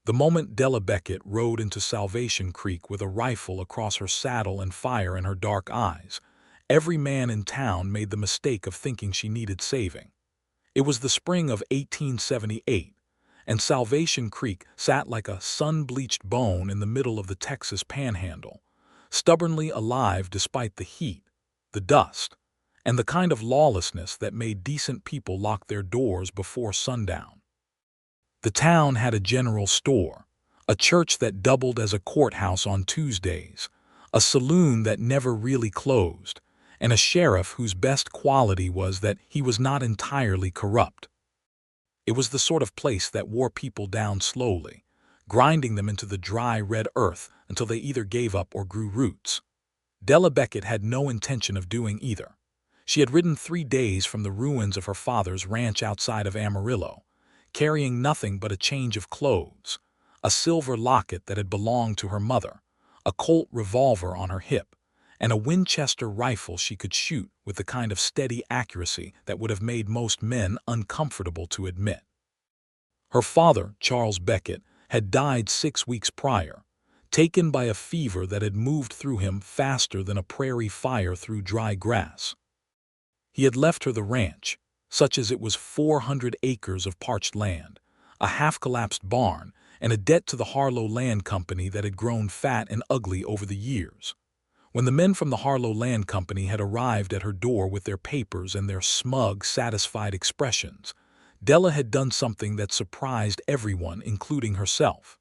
The moment Della Beckett rode into Salvation Creek with a rifle across her saddle and fire in her dark eyes, every man in town made the mistake of thinking she needed saving. It was the spring of 1878, and Salvation Creek sat like a sun-bleached bone in the middle of the Texas Panhandle, stubbornly alive despite the heat, the dust, and the kind of lawlessness that made decent people lock their doors before sundown. The town had a general store, a church that doubled as a courthouse on Tuesdays, a saloon that never really closed, and a sheriff whose best quality was that he was not entirely corrupt. It was the sort of place that wore people down slowly, grinding them into the dry red earth until they either gave up or grew roots. Della Beckett had no intention of doing either. She had ridden 3 days from the ruins of her father's ranch outside of Amarillo, carrying nothing but a change of clothes, a silver locket that had belonged to her mother, a Colt revolver on her hip, and a Winchester rifle she could shoot with the kind of steady accuracy that would have made most men uncomfortable to admit. Her father, Charles Beckett, had died 6 weeks prior, taken by a fever that had moved through him faster than a prairie fire through dry grass. He had left her the ranch, such as it was 400 acres of parched land, a half-collapsed barn, and a debt to the Harlow Land Company that had grown fat and ugly over the years. When the men from the Harlow Land Company had arrived at her door with their papers and their smug, satisfied expressions, Della had done something that surprised everyone, including herself.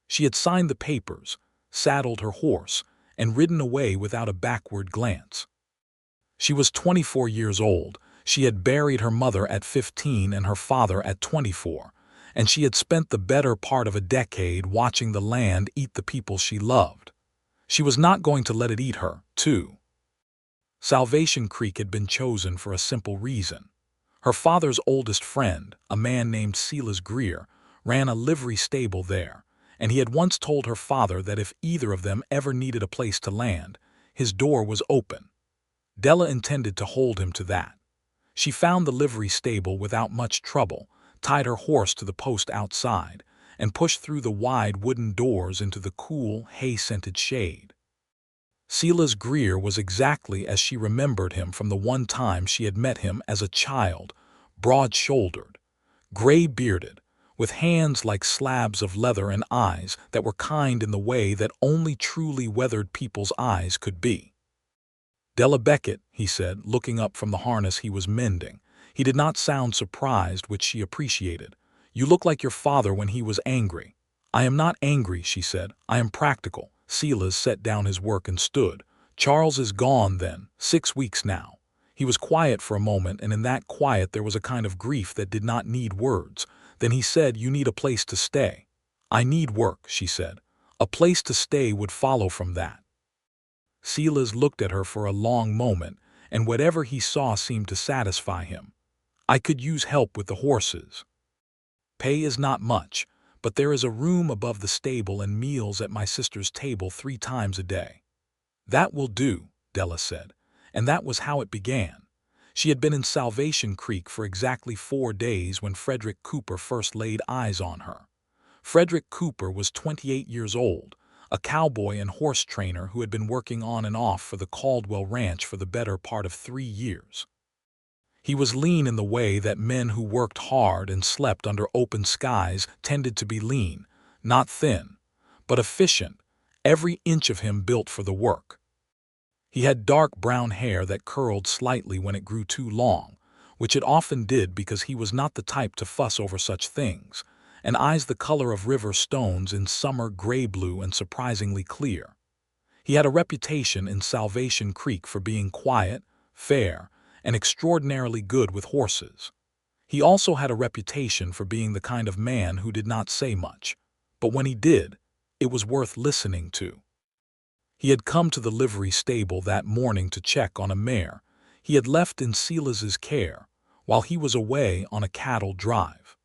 She had signed the papers, saddled her horse, and ridden away without a backward glance. She was 24 years old. She had buried her mother at 15 and her father at 24, and she had spent the better part of a decade watching the land eat the people she loved. She was not going to let it eat her, too. Salvation Creek had been chosen for a simple reason. Her father's oldest friend, a man named Silas Greer, ran a livery stable there, and he had once told her father that if either of them ever needed a place to land, his door was open. Della intended to hold him to that. She found the livery stable without much trouble, tied her horse to the post outside, and pushed through the wide wooden doors into the cool, hay-scented shade. Silas Greer was exactly as she remembered him from the one time she had met him as a child, broad-shouldered, gray-bearded, with hands like slabs of leather and eyes that were kind in the way that only truly weathered people's eyes could be. "Della Beckett," he said, looking up from the harness he was mending. He did not sound surprised, which she appreciated. "You look like your father when he was angry." "I am not angry," she said. "I am practical." Silas set down his work and stood. "Charles is gone, then, 6 weeks now." He was quiet for a moment, and in that quiet there was a kind of grief that did not need words. Then he said, "You need a place to stay." "I need work," she said. "A place to stay would follow from that." Silas looked at her for a long moment, and whatever he saw seemed to satisfy him. "I could use help with the horses. Pay is not much, but there is a room above the stable and meals at my sister's table 3 times a day." "That will do," Della said, and that was how it began. She had been in Salvation Creek for exactly 4 days when Frederick Cooper first laid eyes on her. Frederick Cooper was 28 years old, a cowboy and horse trainer who had been working on and off for the Caldwell Ranch for the better part of 3 years. He was lean in the way that men who worked hard and slept under open skies tended to be lean, not thin, but efficient, every inch of him built for the work. He had dark brown hair that curled slightly when it grew too long, which it often did because he was not the type to fuss over such things, and eyes the color of river stones in summer gray-blue and surprisingly clear. He had a reputation in Salvation Creek for being quiet, fair, and extraordinarily good with horses. He also had a reputation for being the kind of man who did not say much, but when he did, it was worth listening to. He had come to the livery stable that morning to check on a mare he had left in Silas's care while he was away on a cattle drive.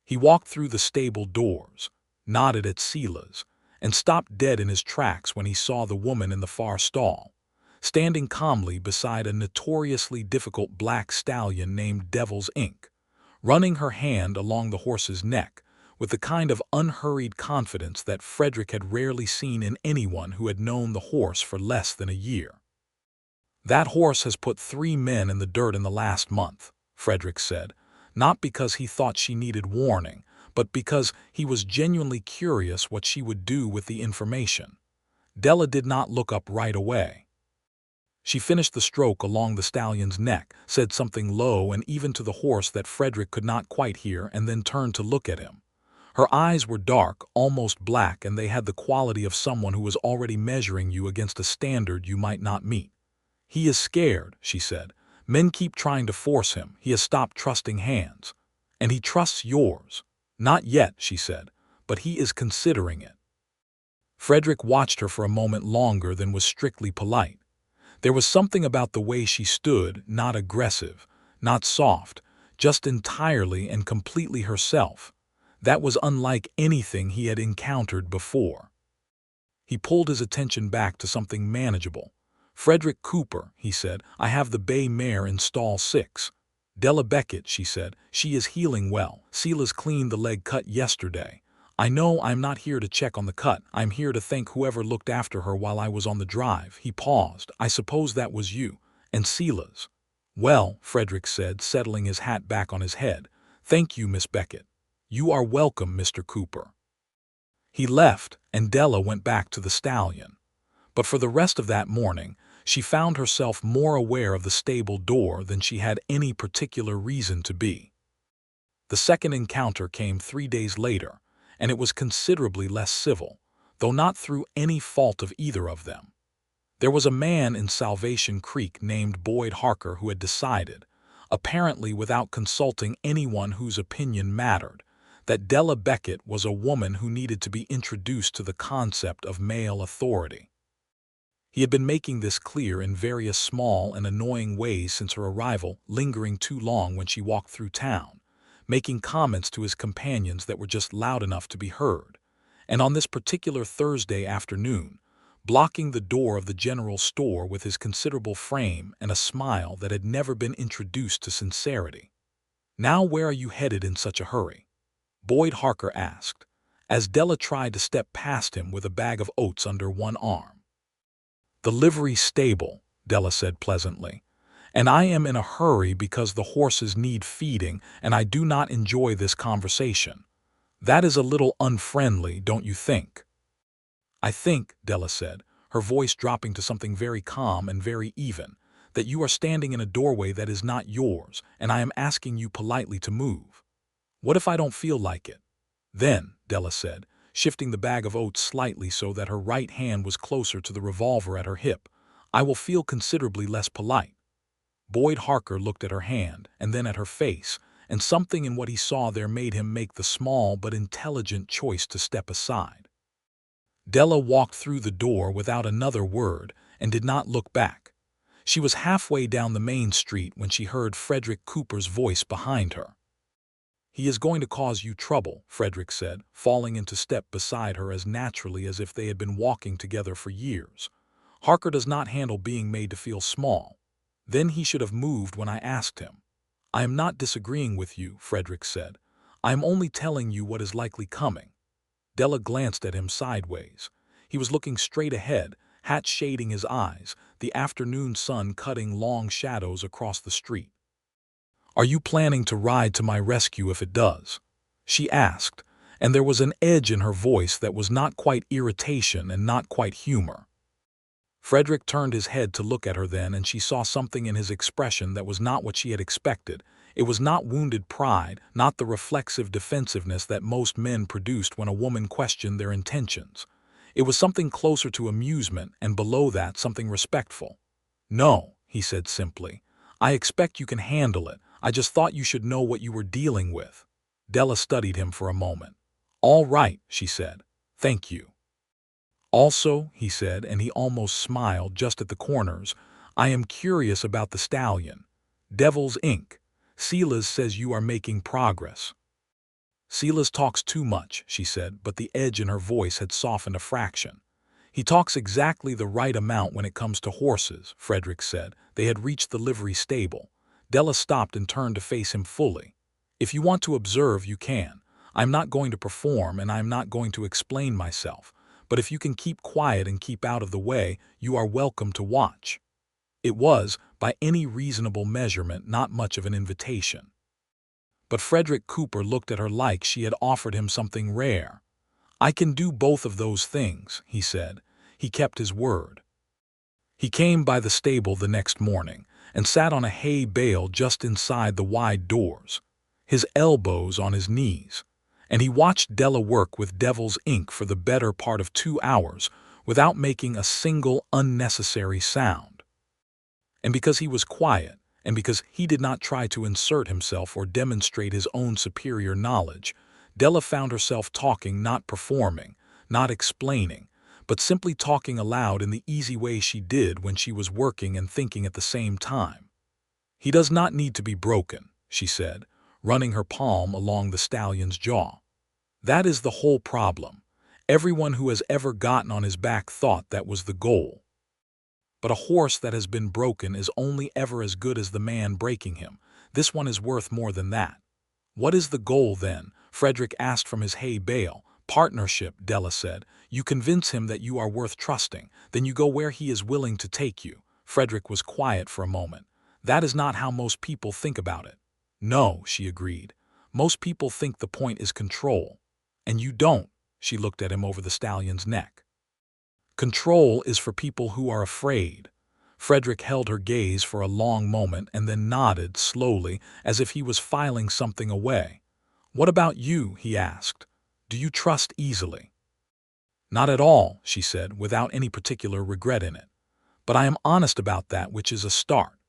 He walked through the stable doors, nodded at Silas, and stopped dead in his tracks when he saw the woman in the far stall, standing calmly beside a notoriously difficult black stallion named Devil's Ink, running her hand along the horse's neck, with the kind of unhurried confidence that Frederick had rarely seen in anyone who had known the horse for less than a year. "That horse has put 3 men in the dirt in the last month," Frederick said, not because he thought she needed warning, but because he was genuinely curious what she would do with the information. Della did not look up right away. She finished the stroke along the stallion's neck, said something low and even to the horse that Frederick could not quite hear, and then turned to look at him. Her eyes were dark, almost black, and they had the quality of someone who was already measuring you against a standard you might not meet. "He is scared," she said. "Men keep trying to force him. He has stopped trusting hands. And he trusts yours." "Not yet," she said, "but he is considering it." Frederick watched her for a moment longer than was strictly polite. There was something about the way she stood, not aggressive, not soft, just entirely and completely herself. That was unlike anything he had encountered before. He pulled his attention back to something manageable. "Frederick Cooper," he said, "I have the bay mare in stall 6. Della Beckett," she said, "she is healing well. Silas cleaned the leg cut yesterday. I know I'm not here to check on the cut. I'm here to thank whoever looked after her while I was on the drive." He paused. "I suppose that was you. And Silas." "Well," Frederick said, settling his hat back on his head, "thank you, Miss Beckett." "You are welcome, Mr. Cooper." He left, and Della went back to the stallion. But for the rest of that morning, she found herself more aware of the stable door than she had any particular reason to be. The second encounter came 3 days later, and it was considerably less civil, though not through any fault of either of them. There was a man in Salvation Creek named Boyd Harker who had decided, apparently without consulting anyone whose opinion mattered, that Della Beckett was a woman who needed to be introduced to the concept of male authority. He had been making this clear in various small and annoying ways since her arrival, lingering too long when she walked through town, making comments to his companions that were just loud enough to be heard, and on this particular Thursday afternoon, blocking the door of the general store with his considerable frame and a smile that had never been introduced to sincerity. "Now where are you headed in such a hurry?" Boyd Harker asked, as Della tried to step past him with a bag of oats under one arm. "The livery stable," Della said pleasantly, "and I am in a hurry because the horses need feeding, and I do not enjoy this conversation. That is a little unfriendly, don't you think?" "I think," Della said, her voice dropping to something very calm and very even, "that you are standing in a doorway that is not yours, and I am asking you politely to move." "What if I don't feel like it?" "Then," Della said, shifting the bag of oats slightly so that her right hand was closer to the revolver at her hip, "I will feel considerably less polite." Boyd Harker looked at her hand and then at her face, and something in what he saw there made him make the small but intelligent choice to step aside. Della walked through the door without another word and did not look back. She was halfway down the main street when she heard Frederick Cooper's voice behind her. "He is going to cause you trouble," Frederick said, falling into step beside her as naturally as if they had been walking together for years. "Harker does not handle being made to feel small. Then he should have moved when I asked him." "I am not disagreeing with you," Frederick said. "I am only telling you what is likely coming." Della glanced at him sideways. He was looking straight ahead, hat shading his eyes, the afternoon sun cutting long shadows across the street. "Are you planning to ride to my rescue if it does?" she asked, and there was an edge in her voice that was not quite irritation and not quite humor. Frederick turned his head to look at her then, and she saw something in his expression that was not what she had expected. It was not wounded pride, not the reflexive defensiveness that most men produced when a woman questioned their intentions. It was something closer to amusement, and below that something respectful. "No," he said simply. "I expect you can handle it. I just thought you should know what you were dealing with." Della studied him for a moment. "All right," she said. "Thank you." "Also," he said, and he almost smiled just at the corners, "I am curious about the stallion. Devil's Ink. Silas says you are making progress." "Silas talks too much," she said, but the edge in her voice had softened a fraction. "He talks exactly the right amount when it comes to horses," Frederick said. They had reached the livery stable. Della stopped and turned to face him fully. "If you want to observe, you can. I'm not going to perform and I'm not going to explain myself, but if you can keep quiet and keep out of the way, you are welcome to watch." It was, by any reasonable measurement, not much of an invitation. But Frederick Cooper looked at her like she had offered him something rare. "I can do both of those things," he said. He kept his word. He came by the stable the next morning and sat on a hay bale just inside the wide doors, his elbows on his knees, and he watched Della work with devil's ink for the better part of 2 hours without making a single unnecessary sound. And because he was quiet, and because he did not try to insert himself or demonstrate his own superior knowledge, Della found herself talking, not performing, not explaining, but simply talking aloud in the easy way she did when she was working and thinking at the same time. "He does not need to be broken," she said, running her palm along the stallion's jaw. "That is the whole problem. Everyone who has ever gotten on his back thought that was the goal. But a horse that has been broken is only ever as good as the man breaking him. This one is worth more than that." "What is the goal, then?" Frederick asked from his hay bale. "Partnership," Della said. "You convince him that you are worth trusting. Then you go where he is willing to take you." Frederick was quiet for a moment. "That is not how most people think about it." "No," she agreed. "Most people think the point is control. And you don't." She looked at him over the stallion's neck. "Control is for people who are afraid." Frederick held her gaze for a long moment and then nodded slowly, as if he was filing something away. "What about you?" he asked. "Do you trust easily?" "Not at all," she said, without any particular regret in it. "But I am honest about that, which is a start."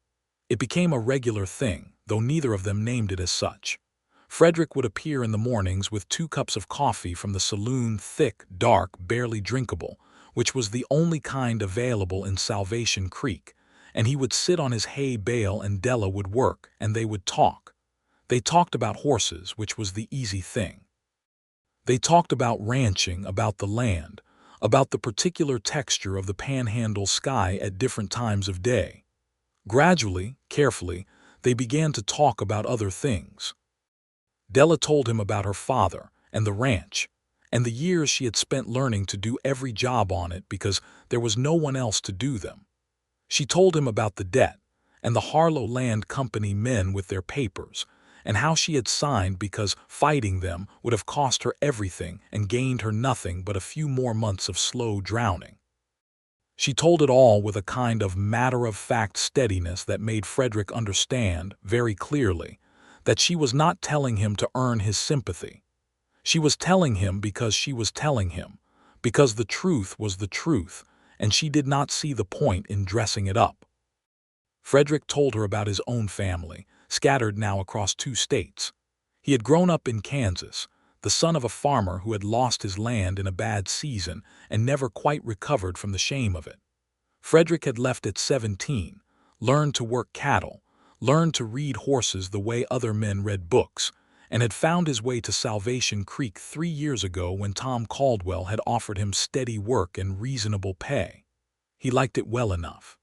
It became a regular thing, though neither of them named it as such. Frederick would appear in the mornings with 2 cups of coffee from the saloon, thick, dark, barely drinkable, which was the only kind available in Salvation Creek, and he would sit on his hay bale and Della would work, and they would talk. They talked about horses, which was the easy thing. They talked about ranching, about the land, about the particular texture of the panhandle sky at different times of day. Gradually, carefully, they began to talk about other things. Della told him about her father and the ranch, and the years she had spent learning to do every job on it because there was no one else to do them. She told him about the debt and the Harlow Land Company men with their papers, and how she had signed because fighting them would have cost her everything and gained her nothing but a few more months of slow drowning. She told it all with a kind of matter-of-fact steadiness that made Frederick understand, very clearly, that she was not telling him to earn his sympathy. She was telling him because she was telling him, because the truth was the truth, and she did not see the point in dressing it up. Frederick told her about his own family, scattered now across 2 states. He had grown up in Kansas, the son of a farmer who had lost his land in a bad season and never quite recovered from the shame of it. Frederick had left at 17, learned to work cattle, learned to read horses the way other men read books, and had found his way to Salvation Creek 3 years ago when Tom Caldwell had offered him steady work and reasonable pay. He liked it well enough.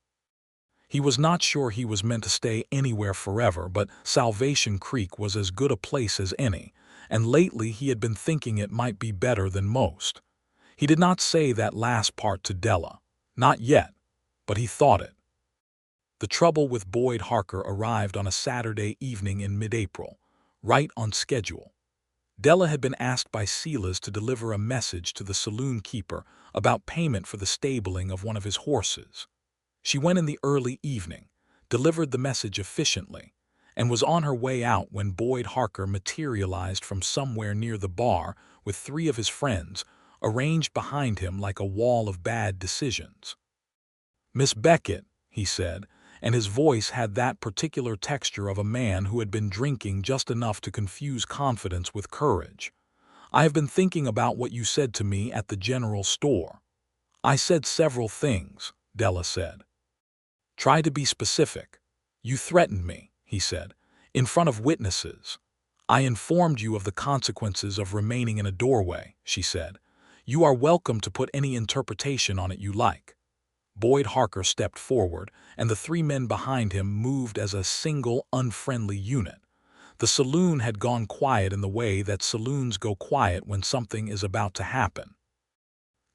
He was not sure he was meant to stay anywhere forever, but Salvation Creek was as good a place as any, and lately he had been thinking it might be better than most. He did not say that last part to Della, not yet, but he thought it. The trouble with Boyd Harker arrived on a Saturday evening in mid-April, right on schedule. Della had been asked by Silas to deliver a message to the saloon keeper about payment for the stabling of one of his horses. She went in the early evening, delivered the message efficiently, and was on her way out when Boyd Harker materialized from somewhere near the bar with 3 of his friends, arranged behind him like a wall of bad decisions. "Miss Beckett," he said, and his voice had that particular texture of a man who had been drinking just enough to confuse confidence with courage. "I have been thinking about what you said to me at the general store." "I said several things," Della said. "Try to be specific." "You threatened me," he said, "in front of witnesses." "I informed you of the consequences of remaining in a doorway," she said. "You are welcome to put any interpretation on it you like." Boyd Harker stepped forward, and the 3 men behind him moved as a single, unfriendly unit. The saloon had gone quiet in the way that saloons go quiet when something is about to happen.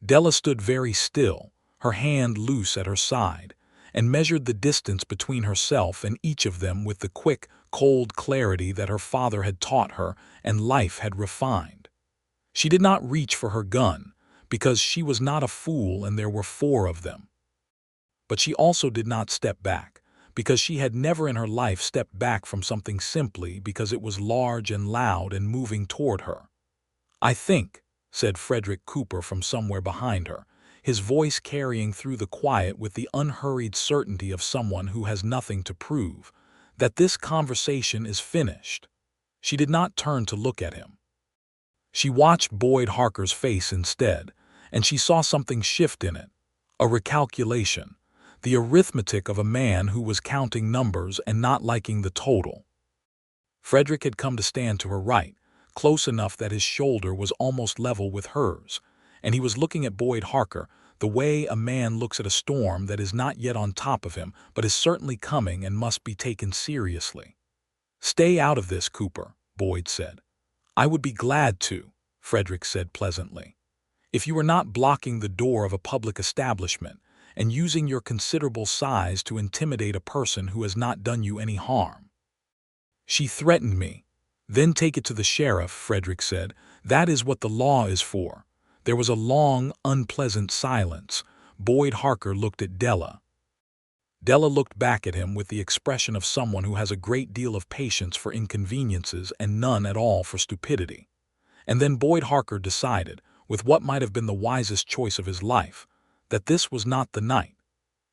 Della stood very still, her hand loose at her side, and measured the distance between herself and each of them with the quick, cold clarity that her father had taught her and life had refined. She did not reach for her gun, because she was not a fool and there were 4 of them. But she also did not step back, because she had never in her life stepped back from something simply because it was large and loud and moving toward her. "I think," said Frederick Cooper from somewhere behind her, his voice carrying through the quiet with the unhurried certainty of someone who has nothing to prove, "that this conversation is finished." She did not turn to look at him. She watched Boyd Harker's face instead, and she saw something shift in it, a recalculation, the arithmetic of a man who was counting numbers and not liking the total. Frederick had come to stand to her right, close enough that his shoulder was almost level with hers, and he was looking at Boyd Harker the way a man looks at a storm that is not yet on top of him but is certainly coming and must be taken seriously. "Stay out of this, Cooper," Boyd said. "I would be glad to," Frederick said pleasantly, "if you were not blocking the door of a public establishment and using your considerable size to intimidate a person who has not done you any harm." "She threatened me." "Then take it to the sheriff," Frederick said. "That is what the law is for." There was a long, unpleasant silence. Boyd Harker looked at Della. Della looked back at him with the expression of someone who has a great deal of patience for inconveniences and none at all for stupidity. And then Boyd Harker decided, with what might have been the wisest choice of his life, that this was not the night.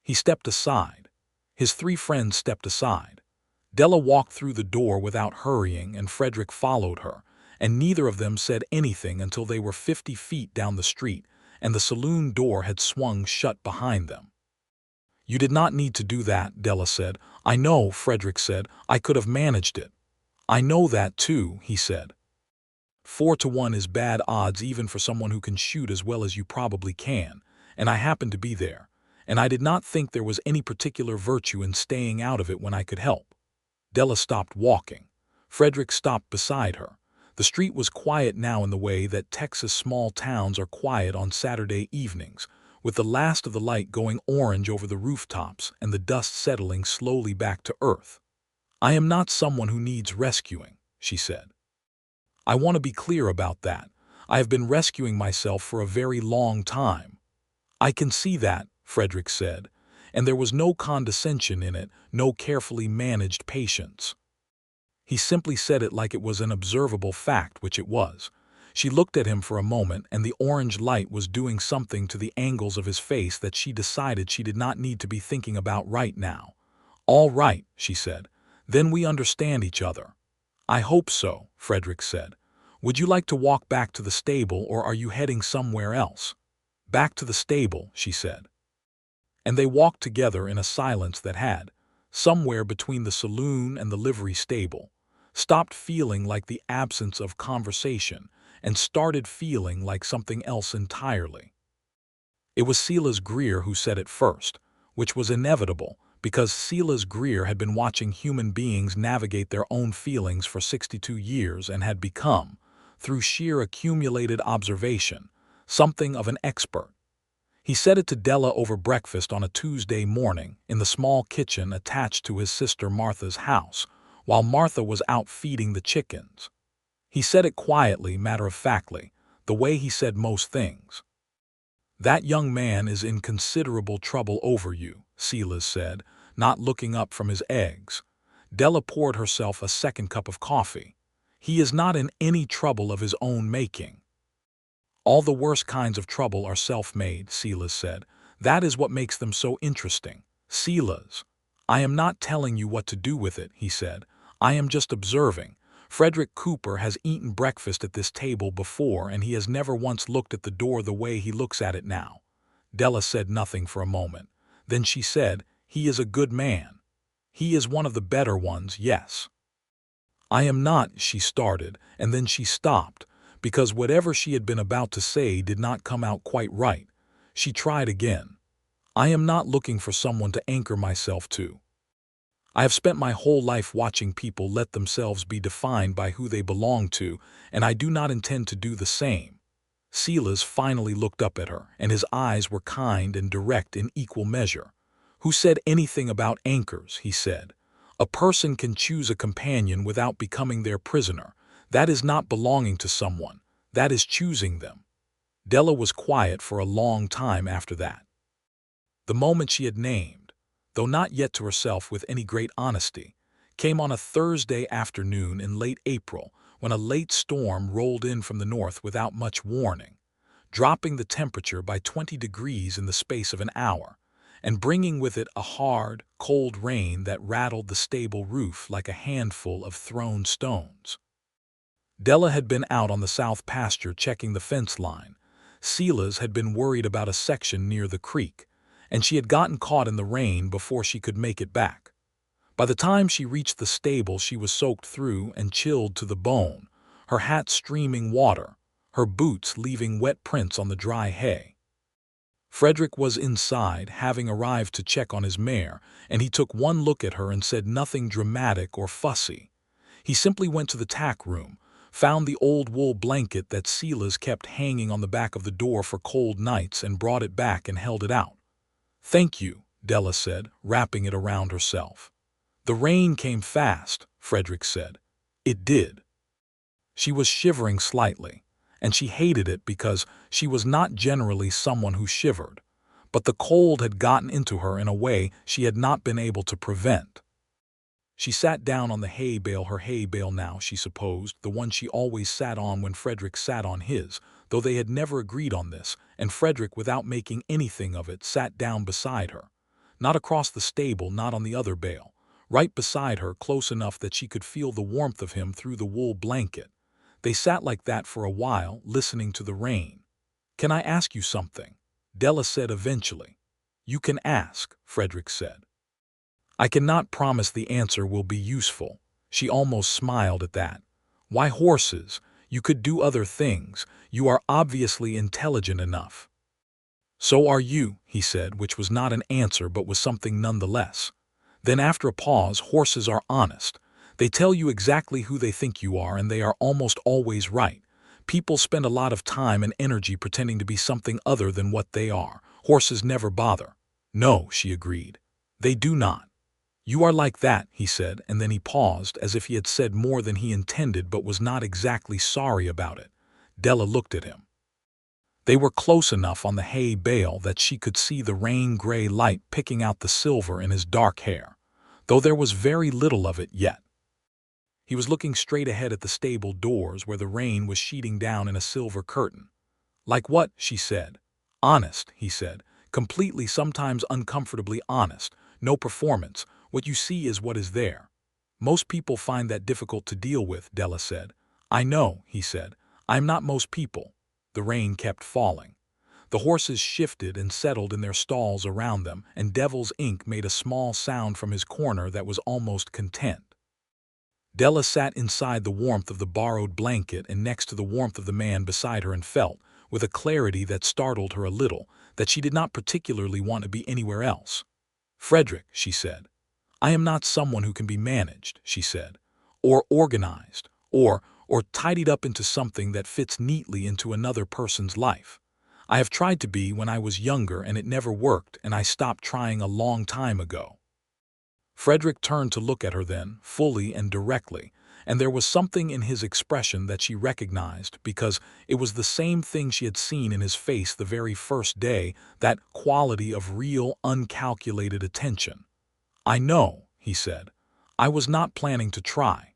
He stepped aside. His 3 friends stepped aside. Della walked through the door without hurrying, and Frederick followed her, and neither of them said anything until they were 50 feet down the street and the saloon door had swung shut behind them. "You did not need to do that," Della said. "I know," Frederick said. "I could have managed it." "I know that too," he said. 4 to 1 is bad odds even for someone who can shoot as well as you probably can, and I happened to be there, and I did not think there was any particular virtue in staying out of it when I could help." Della stopped walking. Frederick stopped beside her. The street was quiet now in the way that Texas small towns are quiet on Saturday evenings, with the last of the light going orange over the rooftops and the dust settling slowly back to earth. "I am not someone who needs rescuing," she said. "I want to be clear about that. I have been rescuing myself for a very long time." "I can see that," Frederick said, and there was no condescension in it, no carefully managed patience. He simply said it like it was an observable fact, which it was. She looked at him for a moment, and the orange light was doing something to the angles of his face that she decided she did not need to be thinking about right now. "All right," she said. "Then we understand each other." "I hope so," Frederick said. "Would you like to walk back to the stable, or are you heading somewhere else?" "Back to the stable," she said. And they walked together in a silence that had, somewhere between the saloon and the livery stable, stopped feeling like the absence of conversation and started feeling like something else entirely. It was Silas Greer who said it first, which was inevitable because Silas Greer had been watching human beings navigate their own feelings for 62 years and had become, through sheer accumulated observation, something of an expert. He said it to Della over breakfast on a Tuesday morning in the small kitchen attached to his sister Martha's house, while Martha was out feeding the chickens. He said it quietly, matter-of-factly, the way he said most things. "That young man is in considerable trouble over you," Silas said, not looking up from his eggs. Della poured herself a second cup of coffee. "He is not in any trouble of his own making." "All the worst kinds of trouble are self-made," Silas said. "That is what makes them so interesting." "Silas, I am not telling you what to do with it," he said. "I am just observing. Frederick Cooper has eaten breakfast at this table before, and he has never once looked at the door the way he looks at it now." Della said nothing for a moment. Then she said, "He is a good man." "He is one of the better ones, yes." "I am not," she started, and then she stopped, because whatever she had been about to say did not come out quite right. She tried again. "I am not looking for someone to anchor myself to." I have spent my whole life watching people let themselves be defined by who they belong to, and I do not intend to do the same. Silas finally looked up at her, and his eyes were kind and direct in equal measure. Who said anything about anchors, he said. A person can choose a companion without becoming their prisoner. That is not belonging to someone. That is choosing them. Della was quiet for a long time after that. The moment she had named, though not yet to herself with any great honesty, came on a Thursday afternoon in late April, when a late storm rolled in from the north without much warning, dropping the temperature by 20 degrees in the space of an hour, and bringing with it a hard, cold rain that rattled the stable roof like a handful of thrown stones. Della had been out on the south pasture checking the fence line. Silas had been worried about a section near the creek, and she had gotten caught in the rain before she could make it back. By the time she reached the stable, she was soaked through and chilled to the bone, her hat streaming water, her boots leaving wet prints on the dry hay. Frederick was inside, having arrived to check on his mare, and he took one look at her and said nothing dramatic or fussy. He simply went to the tack room, found the old wool blanket that Silas kept hanging on the back of the door for cold nights, and brought it back and held it out. "Thank you," Della said, wrapping it around herself. "The rain came fast," Frederick said. "It did." She was shivering slightly, and she hated it because she was not generally someone who shivered, but the cold had gotten into her in a way she had not been able to prevent. She sat down on the hay bale, her hay bale now, she supposed, the one she always sat on when Frederick sat on his, though they had never agreed on this, and Frederick, without making anything of it, sat down beside her. Not across the stable, not on the other bale. Right beside her, close enough that she could feel the warmth of him through the wool blanket. They sat like that for a while, listening to the rain. "Can I ask you something?" Della said eventually. "You can ask," Frederick said. "I cannot promise the answer will be useful." She almost smiled at that. "Why horses? You could do other things. You are obviously intelligent enough." "So are you," he said, which was not an answer but was something nonetheless. Then after a pause, "Horses are honest. They tell you exactly who they think you are, and they are almost always right. People spend a lot of time and energy pretending to be something other than what they are. Horses never bother." "No," she agreed. "They do not." "You are like that," he said, and then he paused, as if he had said more than he intended but was not exactly sorry about it. Della looked at him. They were close enough on the hay bale that she could see the rain-gray light picking out the silver in his dark hair, though there was very little of it yet. He was looking straight ahead at the stable doors where the rain was sheeting down in a silver curtain. "Like what?" she said. "Honest," he said, "completely, sometimes uncomfortably honest. No performance. What you see is what is there." "Most people find that difficult to deal with," Della said. "I know," he said. "I'm not most people." The rain kept falling. The horses shifted and settled in their stalls around them, and Devil's Ink made a small sound from his corner that was almost content. Della sat inside the warmth of the borrowed blanket and next to the warmth of the man beside her, and felt, with a clarity that startled her a little, that she did not particularly want to be anywhere else. "Frederick," she said, "I am not someone who can be managed," she said, "or organized, or tidied up into something that fits neatly into another person's life. I have tried to be when I was younger, and it never worked, and I stopped trying a long time ago." Frederick turned to look at her then, fully and directly, and there was something in his expression that she recognized, because it was the same thing she had seen in his face the very first day, that quality of real, uncalculated attention. "I know," he said. "I was not planning to try."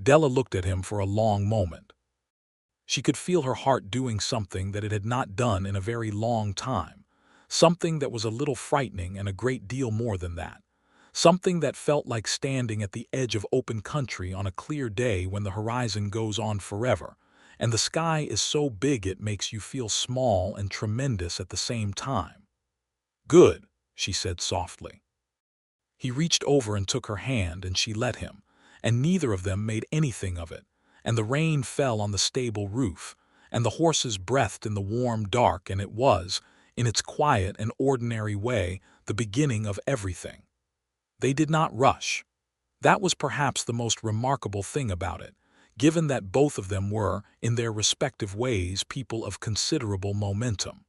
Della looked at him for a long moment. She could feel her heart doing something that it had not done in a very long time, something that was a little frightening and a great deal more than that, something that felt like standing at the edge of open country on a clear day when the horizon goes on forever, and the sky is so big it makes you feel small and tremendous at the same time. "Good," she said softly. He reached over and took her hand, and she let him, and neither of them made anything of it, and the rain fell on the stable roof, and the horses breathed in the warm dark, and it was, in its quiet and ordinary way, the beginning of everything. They did not rush. That was perhaps the most remarkable thing about it, given that both of them were, in their respective ways, people of considerable momentum.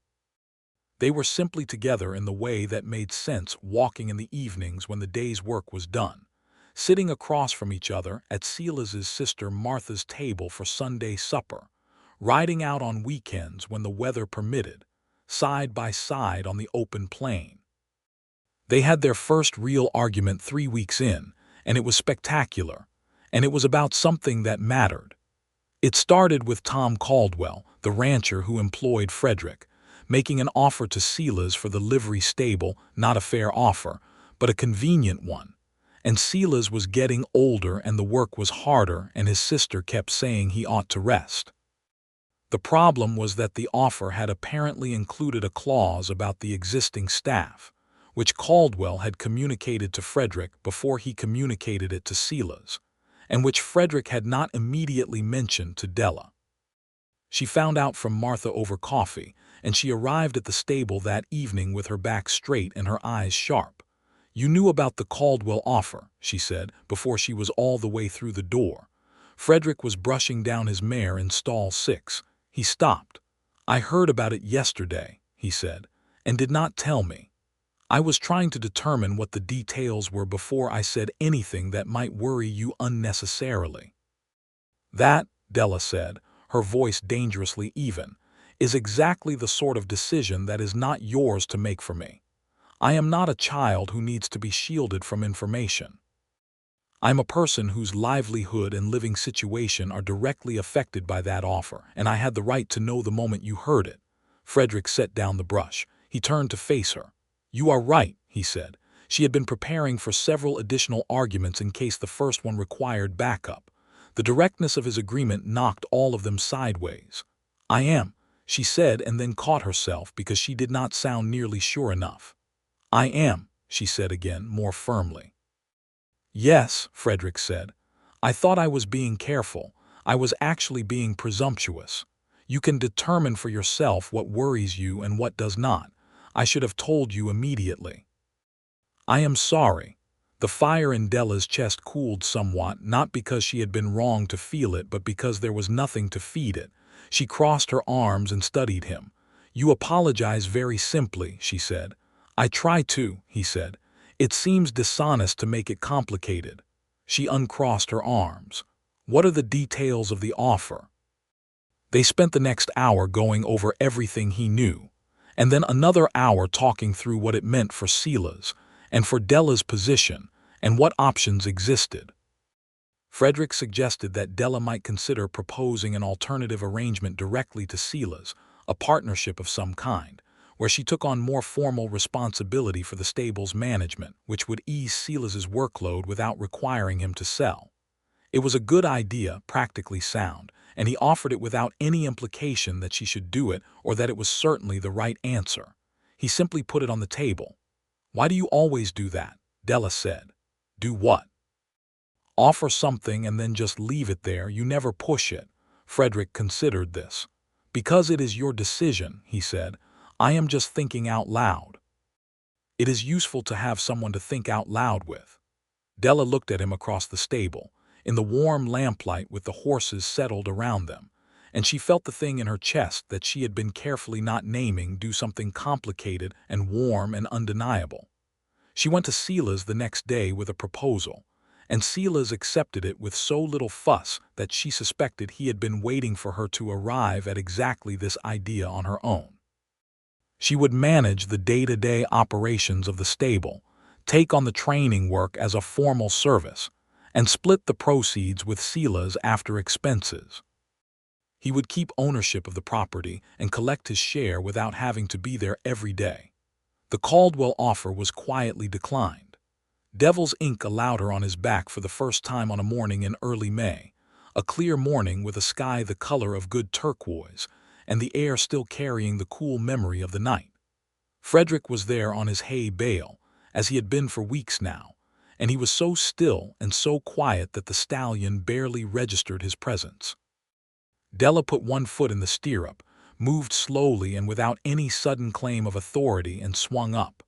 They were simply together in the way that made sense, walking in the evenings when the day's work was done, sitting across from each other at Silas's sister Martha's table for Sunday supper, riding out on weekends when the weather permitted, side by side on the open plain. They had their first real argument 3 weeks in, and it was spectacular, and it was about something that mattered. It started with Tom Caldwell, the rancher who employed Frederick, making an offer to Silas for the livery stable, not a fair offer, but a convenient one. And Silas was getting older and the work was harder, and his sister kept saying he ought to rest. The problem was that the offer had apparently included a clause about the existing staff, which Caldwell had communicated to Frederick before he communicated it to Silas, and which Frederick had not immediately mentioned to Della. She found out from Martha over coffee, and she arrived at the stable that evening with her back straight and her eyes sharp. "You knew about the Caldwell offer," she said, before she was all the way through the door. Frederick was brushing down his mare in stall 6. He stopped. "I heard about it yesterday," he said, "and did not tell me. I was trying to determine what the details were before I said anything that might worry you unnecessarily." "That," Della said, her voice dangerously even, "is exactly the sort of decision that is not yours to make for me. I am not a child who needs to be shielded from information. I'm a person whose livelihood and living situation are directly affected by that offer, and I had the right to know the moment you heard it." Frederick set down the brush. He turned to face her. "You are right," he said. She had been preparing for several additional arguments in case the first one required backup. The directness of his agreement knocked all of them sideways. "I am," she said, and then caught herself because she did not sound nearly sure enough. "I am," she said again, more firmly. "Yes," Frederick said. "I thought I was being careful. I was actually being presumptuous. You can determine for yourself what worries you and what does not. I should have told you immediately." "I am sorry." The fire in Della's chest cooled somewhat, not because she had been wrong to feel it, but because there was nothing to feed it. She crossed her arms and studied him. "You apologize very simply," she said. "I try to," he said. "It seems dishonest to make it complicated." She uncrossed her arms. "What are the details of the offer?" They spent the next hour going over everything he knew, and then another hour talking through what it meant for Silas and for Della's position and what options existed. Frederick suggested that Della might consider proposing an alternative arrangement directly to Silas, a partnership of some kind, where she took on more formal responsibility for the stable's management, which would ease Silas's workload without requiring him to sell. It was a good idea, practically sound, and he offered it without any implication that she should do it or that it was certainly the right answer. He simply put it on the table. "Why do you always do that?" Della said. "Do what?" "Offer something and then just leave it there. You never push it." Frederick considered this. "Because it is your decision," he said. "I am just thinking out loud." "It is useful to have someone to think out loud with." Della looked at him across the stable, in the warm lamplight with the horses settled around them, and she felt the thing in her chest that she had been carefully not naming do something complicated and warm and undeniable. She went to Silas the next day with a proposal, and Silas accepted it with so little fuss that she suspected he had been waiting for her to arrive at exactly this idea on her own. She would manage the day-to-day operations of the stable, take on the training work as a formal service, and split the proceeds with Silas after expenses. He would keep ownership of the property and collect his share without having to be there every day. The Caldwell offer was quietly declined. Devil's ink allowed her on his back for the first time on a morning in early May, a clear morning with a sky the color of good turquoise, and the air still carrying the cool memory of the night. Frederick was there on his hay bale, as he had been for weeks now, and he was so still and so quiet that the stallion barely registered his presence. Della put one foot in the stirrup, moved slowly and without any sudden claim of authority, and swung up.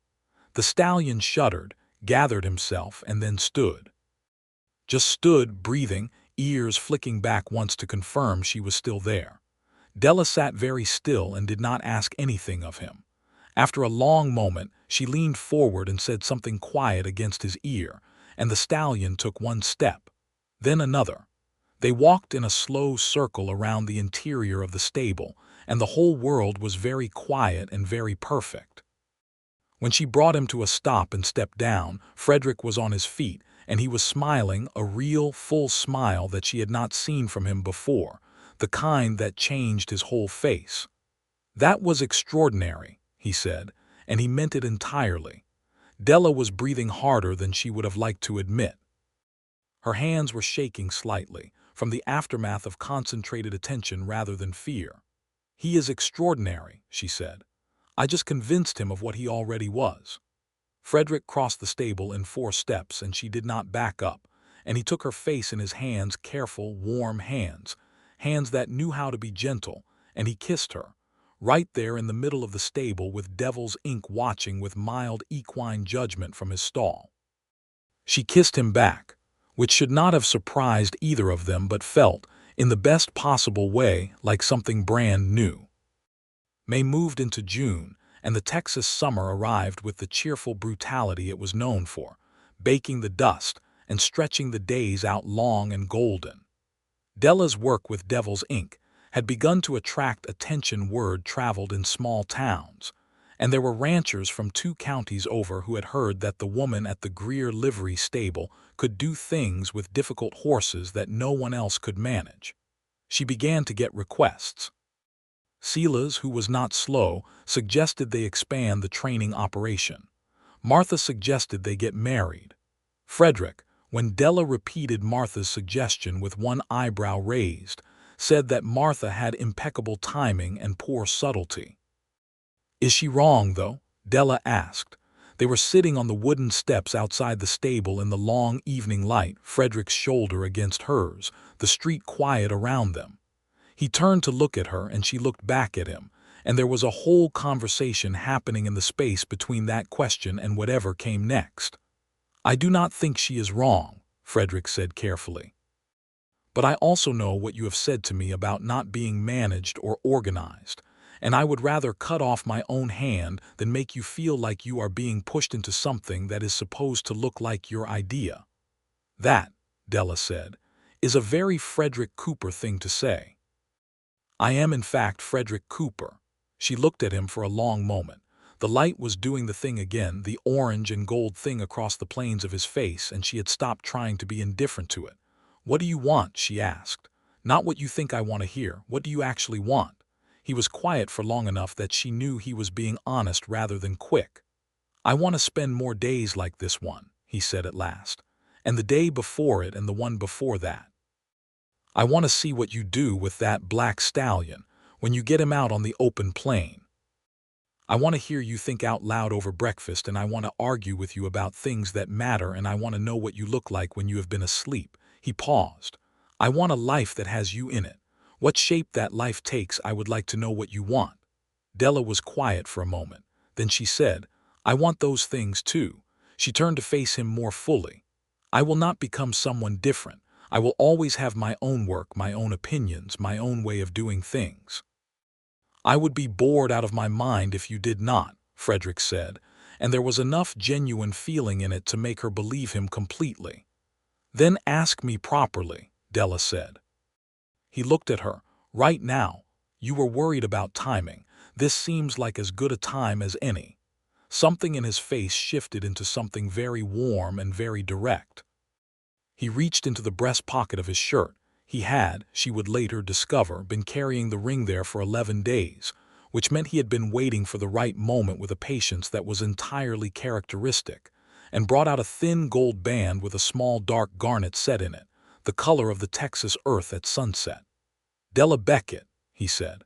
The stallion shuddered, gathered himself, and then stood. Just stood, breathing, ears flicking back once to confirm she was still there. Della sat very still and did not ask anything of him. After a long moment, she leaned forward and said something quiet against his ear, and the stallion took one step, then another. They walked in a slow circle around the interior of the stable, and the whole world was very quiet and very perfect. When she brought him to a stop and stepped down, Frederick was on his feet, and he was smiling, a real, full smile that she had not seen from him before, the kind that changed his whole face. "That was extraordinary," he said, and he meant it entirely. Della was breathing harder than she would have liked to admit. Her hands were shaking slightly, from the aftermath of concentrated attention rather than fear. "He is extraordinary," she said. "I just convinced him of what he already was." Frederick crossed the stable in 4 steps, and she did not back up, and he took her face in his hands, careful, warm hands, hands that knew how to be gentle, and he kissed her, right there in the middle of the stable, with Devil's Ink watching with mild equine judgment from his stall. She kissed him back, which should not have surprised either of them, but felt, in the best possible way, like something brand new. May moved into June, and the Texas summer arrived with the cheerful brutality it was known for, baking the dust and stretching the days out long and golden. Della's work with Devil's Ink had begun to attract attention. Word traveled in small towns, and there were ranchers from 2 counties over who had heard that the woman at the Greer livery stable could do things with difficult horses that no one else could manage. She began to get requests. Silas, who was not slow, suggested they expand the training operation. Martha suggested they get married. Frederick, when Della repeated Martha's suggestion with one eyebrow raised, said that Martha had impeccable timing and poor subtlety. "Is she wrong, though?" Della asked. They were sitting on the wooden steps outside the stable in the long evening light, Frederick's shoulder against hers, the street quiet around them. He turned to look at her, and she looked back at him, and there was a whole conversation happening in the space between that question and whatever came next. "I do not think she is wrong," Frederick said carefully. "But I also know what you have said to me about not being managed or organized, and I would rather cut off my own hand than make you feel like you are being pushed into something that is supposed to look like your idea." "That," Della said, "is a very Frederick Cooper thing to say." "I am in fact Frederick Cooper." She looked at him for a long moment. The light was doing the thing again, the orange and gold thing across the planes of his face, and she had stopped trying to be indifferent to it. "What do you want?" she asked. "Not what you think I want to hear. What do you actually want?" He was quiet for long enough that she knew he was being honest rather than quick. "I want to spend more days like this one," he said at last, "and the day before it and the one before that. I want to see what you do with that black stallion when you get him out on the open plain. I want to hear you think out loud over breakfast, and I want to argue with you about things that matter, and I want to know what you look like when you have been asleep." He paused. "I want a life that has you in it. What shape that life takes, I would like to know what you want." Della was quiet for a moment. Then she said, "I want those things too." She turned to face him more fully. "I will not become someone different. I will always have my own work, my own opinions, my own way of doing things." "I would be bored out of my mind if you did not," Frederick said, and there was enough genuine feeling in it to make her believe him completely. "Then ask me properly," Della said. He looked at her. "Right now, you were worried about timing. This seems like as good a time as any." Something in his face shifted into something very warm and very direct. He reached into the breast pocket of his shirt. He had, she would later discover, been carrying the ring there for 11 days, which meant he had been waiting for the right moment with a patience that was entirely characteristic, and brought out a thin gold band with a small dark garnet set in it, the color of the Texas earth at sunset. "Della Beckett," he said,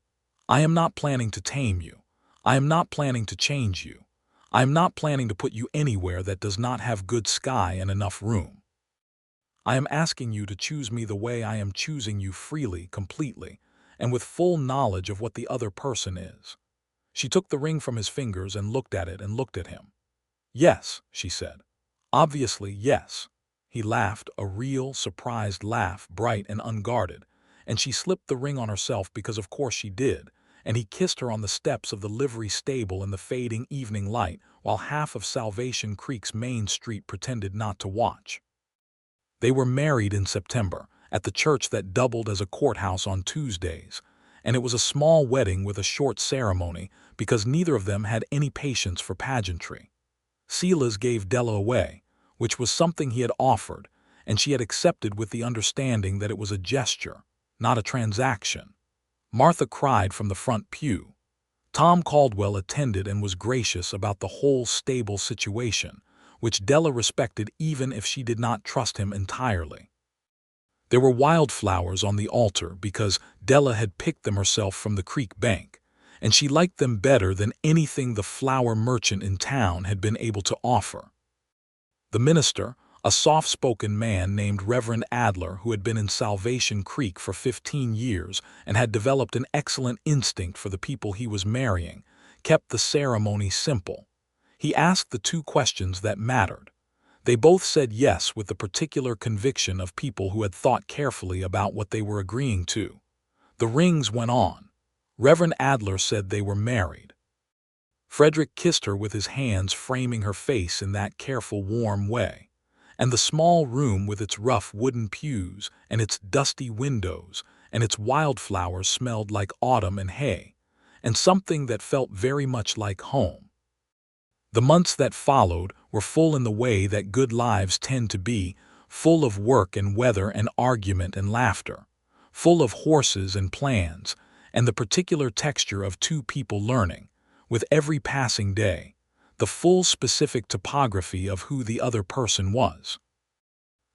"I am not planning to tame you. I am not planning to change you. I am not planning to put you anywhere that does not have good sky and enough room. I am asking you to choose me the way I am choosing you, freely, completely, and with full knowledge of what the other person is." She took the ring from his fingers and looked at it and looked at him. "Yes," she said, Obviously, yes. He laughed, a real, surprised laugh, bright and unguarded. And she slipped the ring on herself because of course she did, and he kissed her on the steps of the livery stable in the fading evening light while half of Salvation Creek's Main Street pretended not to watch. They were married in September, at the church that doubled as a courthouse on Tuesdays, and it was a small wedding with a short ceremony because neither of them had any patience for pageantry. Silas gave Della away, which was something he had offered, and she had accepted with the understanding that it was a gesture, not a transaction. Martha cried from the front pew. Tom Caldwell attended and was gracious about the whole stable situation, which Della respected even if she did not trust him entirely. There were wildflowers on the altar because Della had picked them herself from the creek bank, and she liked them better than anything the flower merchant in town had been able to offer. The minister, a soft-spoken man named Reverend Adler who had been in Salvation Creek for 15 years and had developed an excellent instinct for the people he was marrying, kept the ceremony simple. He asked the two questions that mattered. They both said yes with the particular conviction of people who had thought carefully about what they were agreeing to. The rings went on. Reverend Adler said they were married. Frederick kissed her with his hands framing her face in that careful, warm way. And the small room with its rough wooden pews and its dusty windows and its wildflowers smelled like autumn and hay, and something that felt very much like home. The months that followed were full in the way that good lives tend to be, full of work and weather and argument and laughter, full of horses and plans, and the particular texture of two people learning, with every passing day, the full specific topography of who the other person was.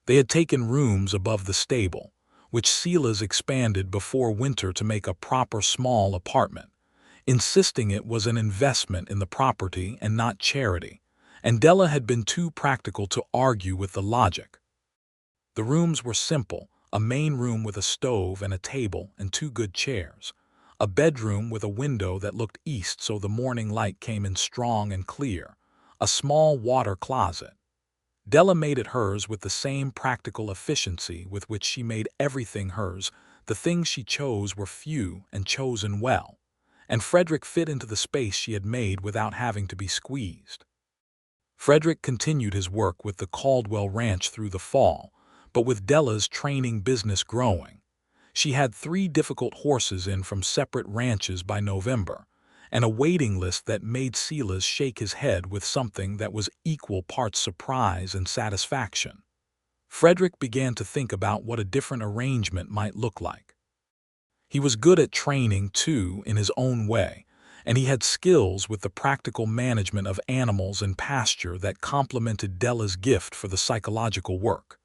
They had taken rooms above the stable, which Silas expanded before winter to make a proper small apartment, insisting it was an investment in the property and not charity, and Della had been too practical to argue with the logic. The rooms were simple, a main room with a stove and a table and two good chairs, a bedroom with a window that looked east so the morning light came in strong and clear, a small water closet. Della made it hers with the same practical efficiency with which she made everything hers. The things she chose were few and chosen well, and Frederick fit into the space she had made without having to be squeezed. Frederick continued his work with the Caldwell Ranch through the fall, but with Della's training business growing. She had 3 difficult horses in from separate ranches by November, and a waiting list that made Silas shake his head with something that was equal parts surprise and satisfaction. Frederick began to think about what a different arrangement might look like. He was good at training, too, in his own way, and he had skills with the practical management of animals and pasture that complemented Della's gift for the psychological work.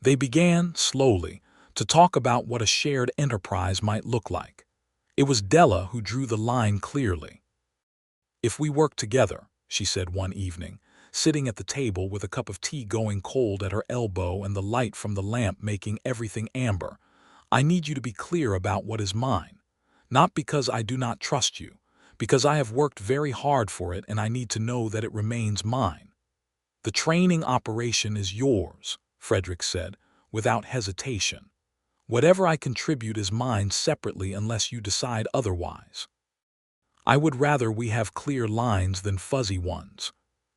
They began, slowly, to talk about what a shared enterprise might look like. It was Della who drew the line clearly. "If we work together," she said one evening, sitting at the table with a cup of tea going cold at her elbow and the light from the lamp making everything amber, "I need you to be clear about what is mine. Not because I do not trust you, because I have worked very hard for it and I need to know that it remains mine." "The training operation is yours," Frederick said, without hesitation. "Whatever I contribute is mine separately unless you decide otherwise. I would rather we have clear lines than fuzzy ones."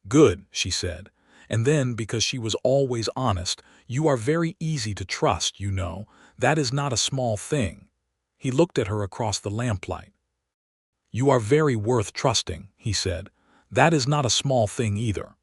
"Good," she said, and then, because she was always honest, "You are very easy to trust, you know. That is not a small thing." He looked at her across the lamplight. "You are very worth trusting," he said. "That is not a small thing either."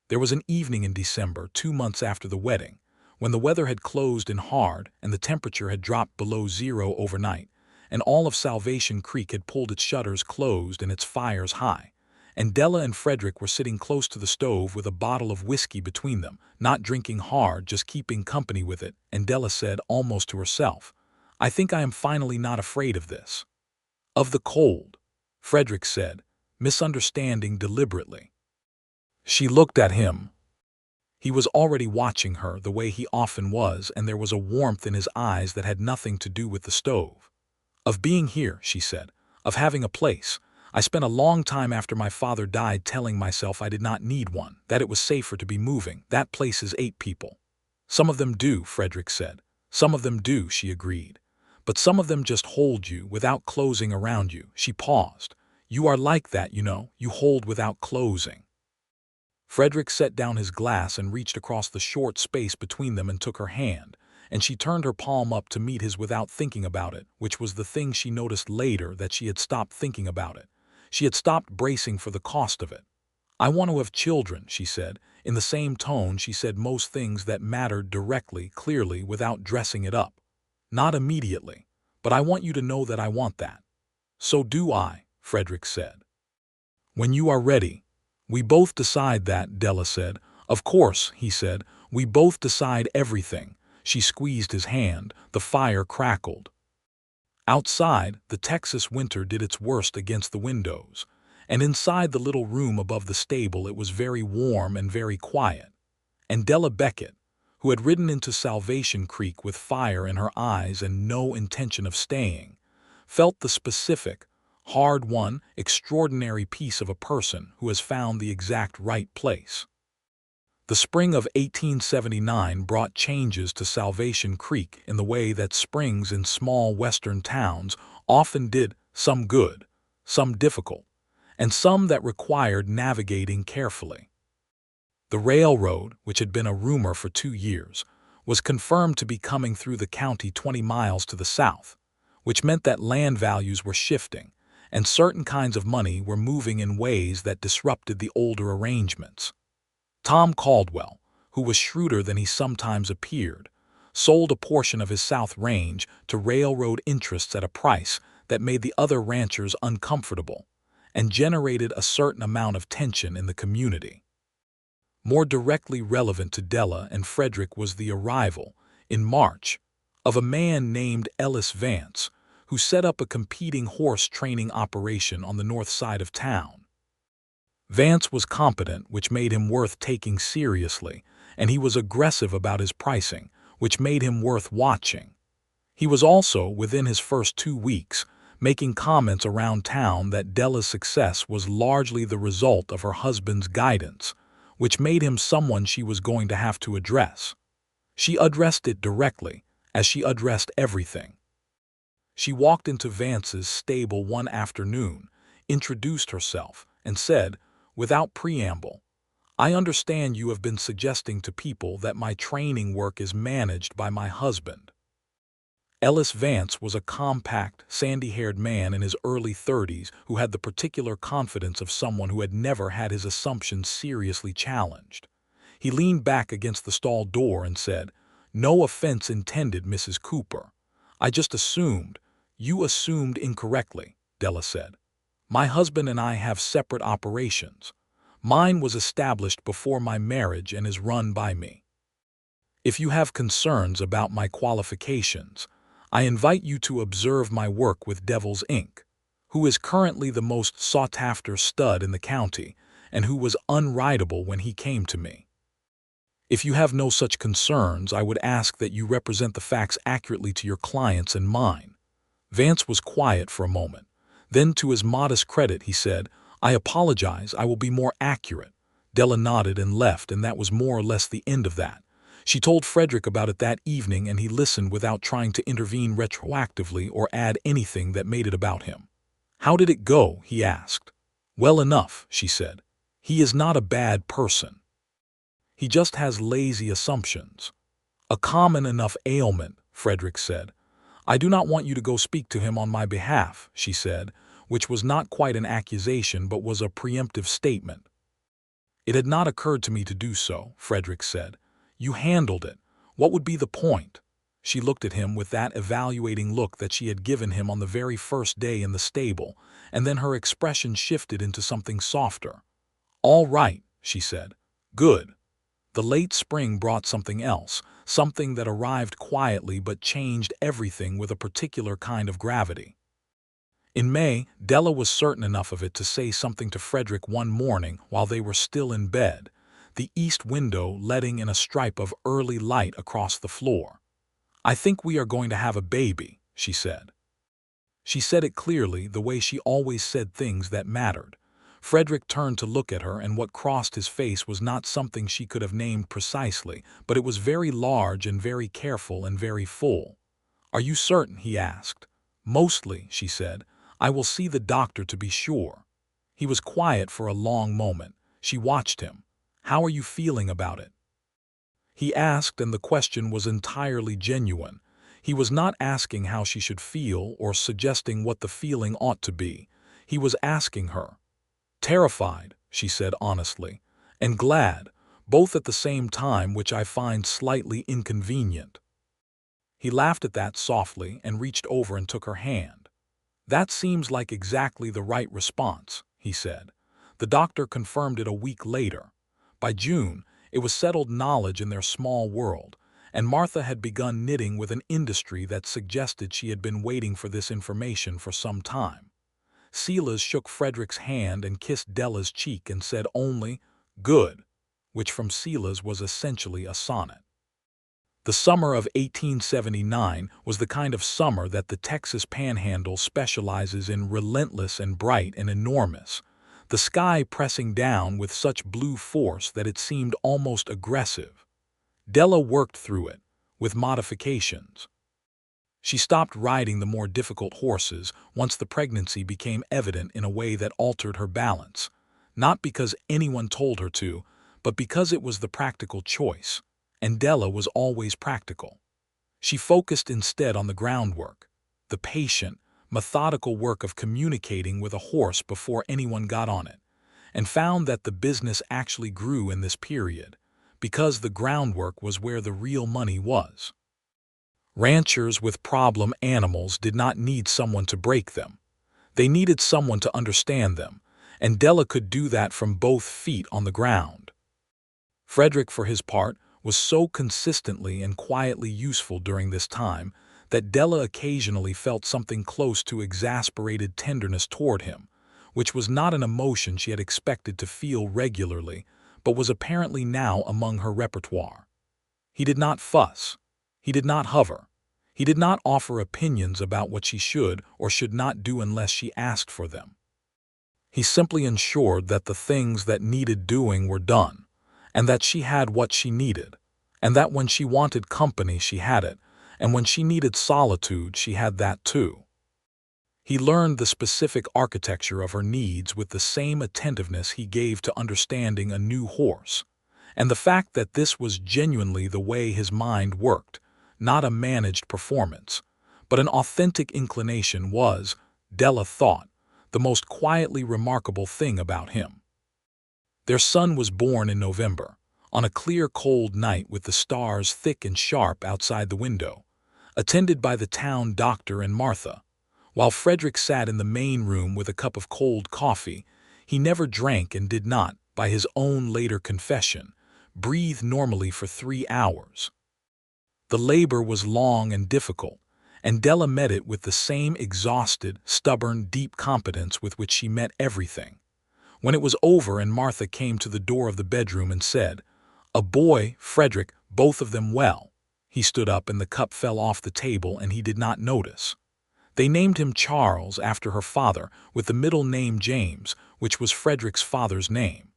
There was an evening in December, 2 months after the wedding, when the weather had closed in hard and the temperature had dropped below 0 overnight, and all of Salvation Creek had pulled its shutters closed and its fires high, and Della and Frederick were sitting close to the stove with a bottle of whiskey between them, not drinking hard, just keeping company with it, and Della said, almost to herself, "I think I am finally not afraid of this." "Of the cold," Frederick said, misunderstanding deliberately. She looked at him. He was already watching her the way he often was, and there was a warmth in his eyes that had nothing to do with the stove. "Of being here," she said, "of having a place. I spent a long time after my father died telling myself I did not need one, that it was safer to be moving. That place is 8 people. Some of them do, Frederick said. Some of them do, she agreed. But some of them just hold you without closing around you. She paused. You are like that, you know. You hold without closing. Frederick set down his glass and reached across the short space between them and took her hand, and she turned her palm up to meet his without thinking about it, which was the thing she noticed later, that she had stopped thinking about it. She had stopped bracing for the cost of it. I want to have children, she said. In the same tone she said most things that mattered directly, clearly, without dressing it up. Not immediately, but I want you to know that I want that. So do I, Frederick said. When you are ready. We both decide that, Della said. Of course, he said. We both decide everything. She squeezed his hand. The fire crackled. Outside, the Texas winter did its worst against the windows, and inside the little room above the stable it was very warm and very quiet. And Della Beckett, who had ridden into Salvation Creek with fire in her eyes and no intention of staying, felt the specific, hard-won, extraordinary peace of a person who has found the exact right place. The spring of 1879 brought changes to Salvation Creek in the way that springs in small western towns often did, some good, some difficult, and some that required navigating carefully. The railroad, which had been a rumor for 2 years, was confirmed to be coming through the county 20 miles to the south, which meant that land values were shifting, and certain kinds of money were moving in ways that disrupted the older arrangements. Tom Caldwell, who was shrewder than he sometimes appeared, sold a portion of his south range to railroad interests at a price that made the other ranchers uncomfortable and generated a certain amount of tension in the community. More directly relevant to Della and Frederick was the arrival, in March, of a man named Ellis Vance, who set up a competing horse training operation on the north side of town. Vance was competent, which made him worth taking seriously, and he was aggressive about his pricing, which made him worth watching. He was also, within his first 2 weeks, making comments around town that Della's success was largely the result of her husband's guidance, which made him someone she was going to have to address. She addressed it directly, as she addressed everything. She walked into Vance's stable one afternoon, introduced herself, and said, without preamble, I understand you have been suggesting to people that my training work is managed by my husband. Ellis Vance was a compact, sandy-haired man in his early 30s who had the particular confidence of someone who had never had his assumptions seriously challenged. He leaned back against the stall door and said, No offense intended, Mrs. Cooper. I just assumed. You assumed incorrectly, Della said. My husband and I have separate operations. Mine was established before my marriage and is run by me. If you have concerns about my qualifications, I invite you to observe my work with Devil's Inc., who is currently the most sought-after stud in the county and who was unrideable when he came to me. If you have no such concerns, I would ask that you represent the facts accurately to your clients and mine. Vance was quiet for a moment. Then, to his modest credit, he said, I apologize, I will be more accurate. Della nodded and left, and that was more or less the end of that. She told Frederick about it that evening, and he listened without trying to intervene retroactively or add anything that made it about him. How did it go? He asked. Well enough, she said. He is not a bad person. He just has lazy assumptions. A common enough ailment, Frederick said. I do not want you to go speak to him on my behalf, she said, which was not quite an accusation but was a preemptive statement. It had not occurred to me to do so, Frederick said. You handled it. What would be the point? She looked at him with that evaluating look that she had given him on the very first day in the stable, and then her expression shifted into something softer. All right, she said. Good. The late spring brought something else, something that arrived quietly but changed everything with a particular kind of gravity. In May, Della was certain enough of it to say something to Frederick one morning while they were still in bed, the east window letting in a stripe of early light across the floor. I think we are going to have a baby, she said. She said it clearly, the way she always said things that mattered. Frederick turned to look at her, and what crossed his face was not something she could have named precisely, but it was very large and very careful and very full. "Are you certain?" he asked. "Mostly," she said. "I will see the doctor to be sure." He was quiet for a long moment. She watched him. "How are you feeling about it?" he asked, and the question was entirely genuine. He was not asking how she should feel or suggesting what the feeling ought to be. He was asking her. "Terrified," she said honestly, "and glad, both at the same time, which I find slightly inconvenient." He laughed at that softly and reached over and took her hand. "That seems like exactly the right response," he said. The doctor confirmed it a week later. By June, it was settled knowledge in their small world, and Martha had begun knitting with an industry that suggested she had been waiting for this information for some time. Silas shook Frederick's hand and kissed Della's cheek and said only, "Good," which from Silas was essentially a sonnet. The summer of 1879 was the kind of summer that the Texas Panhandle specializes in, relentless and bright and enormous, the sky pressing down with such blue force that it seemed almost aggressive. Della worked through it, with modifications. She stopped riding the more difficult horses once the pregnancy became evident in a way that altered her balance, not because anyone told her to, but because it was the practical choice, and Della was always practical. She focused instead on the groundwork, the patient, methodical work of communicating with a horse before anyone got on it, and found that the business actually grew in this period, because the groundwork was where the real money was. Ranchers with problem animals did not need someone to break them. They needed someone to understand them, and Della could do that from both feet on the ground. Frederick, for his part, was so consistently and quietly useful during this time that Della occasionally felt something close to exasperated tenderness toward him, which was not an emotion she had expected to feel regularly, but was apparently now among her repertoire. He did not fuss. He did not hover. He did not offer opinions about what she should or should not do unless she asked for them. He simply ensured that the things that needed doing were done, and that she had what she needed, and that when she wanted company she had it, and when she needed solitude she had that too. He learned the specific architecture of her needs with the same attentiveness he gave to understanding a new horse, and the fact that this was genuinely the way his mind worked, not a managed performance, but an authentic inclination, was, Della thought, the most quietly remarkable thing about him. Their son was born in November, on a clear cold night with the stars thick and sharp outside the window, attended by the town doctor and Martha. While Frederick sat in the main room with a cup of cold coffee, he never drank and did not, by his own later confession, breathe normally for 3 hours. The labor was long and difficult, and Della met it with the same exhausted, stubborn, deep competence with which she met everything. When it was over and Martha came to the door of the bedroom and said, "A boy, Frederick, both of them well," he stood up and the cup fell off the table and he did not notice. They named him Charles after her father, with the middle name James, which was Frederick's father's name.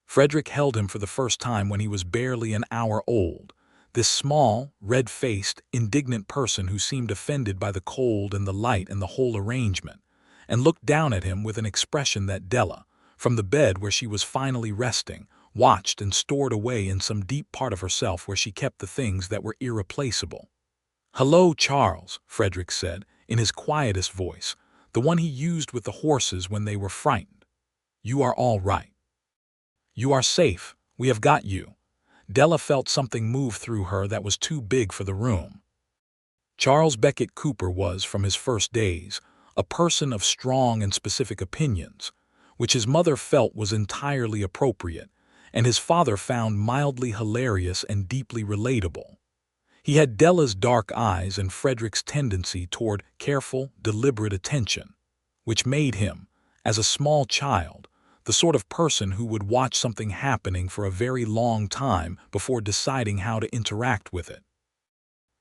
Frederick held him for the first time when he was barely an hour old, this small, red-faced, indignant person who seemed offended by the cold and the light and the whole arrangement, and looked down at him with an expression that Della, from the bed where she was finally resting, watched and stored away in some deep part of herself where she kept the things that were irreplaceable. "Hello, Charles," Frederick said, in his quietest voice, the one he used with the horses when they were frightened. "You are all right. You are safe. We have got you." Della felt something move through her that was too big for the room. Charles Beckett Cooper was, from his first days, a person of strong and specific opinions, which his mother felt was entirely appropriate, and his father found mildly hilarious and deeply relatable. He had Della's dark eyes and Frederick's tendency toward careful, deliberate attention, which made him, as a small child, the sort of person who would watch something happening for a very long time before deciding how to interact with it.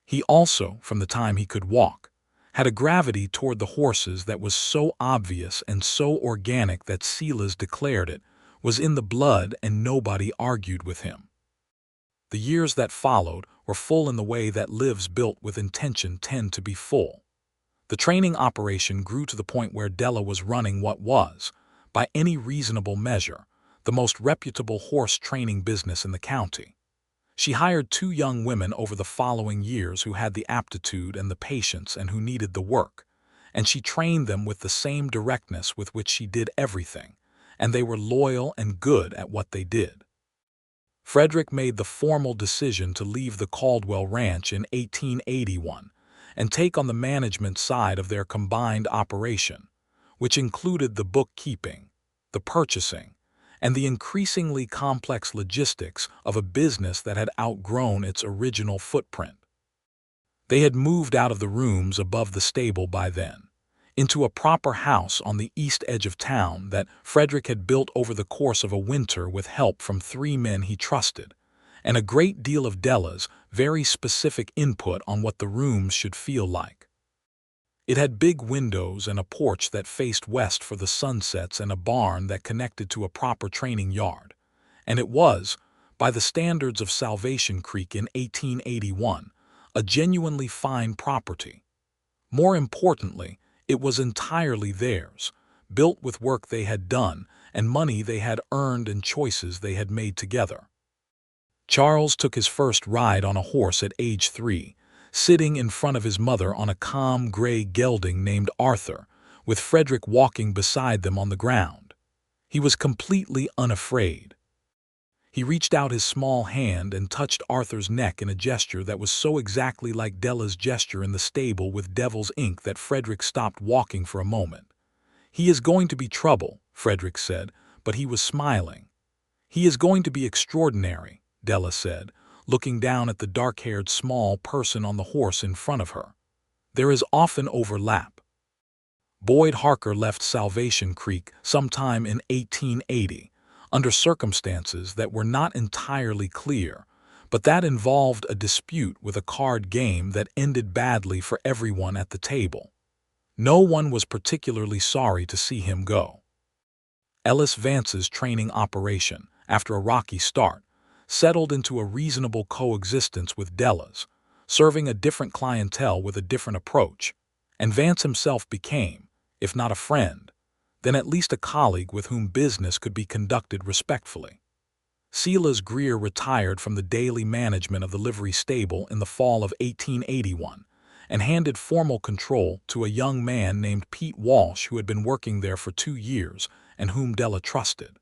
He also, from the time he could walk, had a gravity toward the horses that was so obvious and so organic that Silas declared it was in the blood, and nobody argued with him. The years that followed were full in the way that lives built with intention tend to be full. The training operation grew to the point where Della was running what was, by any reasonable measure, the most reputable horse training business in the county. She hired 2 young women over the following years who had the aptitude and the patience and who needed the work, and she trained them with the same directness with which she did everything, and they were loyal and good at what they did. Frederick made the formal decision to leave the Caldwell Ranch in 1881 and take on the management side of their combined operation, which included the bookkeeping, the purchasing, and the increasingly complex logistics of a business that had outgrown its original footprint. They had moved out of the rooms above the stable by then, into a proper house on the east edge of town that Frederick had built over the course of a winter with help from 3 men he trusted, and a great deal of Della's very specific input on what the rooms should feel like. It had big windows and a porch that faced west for the sunsets and a barn that connected to a proper training yard, and it was, by the standards of Salvation Creek in 1881, a genuinely fine property. More importantly, it was entirely theirs, built with work they had done and money they had earned and choices they had made together. Charles took his first ride on a horse at age 3, sitting in front of his mother on a calm gray gelding named Arthur, with Frederick walking beside them on the ground. He was completely unafraid. He reached out his small hand and touched Arthur's neck in a gesture that was so exactly like Della's gesture in the stable with devil's ink that Frederick stopped walking for a moment. "He is going to be trouble," Frederick said, but he was smiling. "He is going to be extraordinary," Della said, looking down at the dark-haired small person on the horse in front of her. "There is often overlap." Boyd Harker left Salvation Creek sometime in 1880, under circumstances that were not entirely clear, but that involved a dispute with a card game that ended badly for everyone at the table. No one was particularly sorry to see him go. Ellis Vance's training operation, after a rocky start, settled into a reasonable coexistence with Della's, serving a different clientele with a different approach, and Vance himself became, if not a friend, then at least a colleague with whom business could be conducted respectfully. Silas Greer retired from the daily management of the livery stable in the fall of 1881 and handed formal control to a young man named Pete Walsh who had been working there for 2 years and whom Della trusted.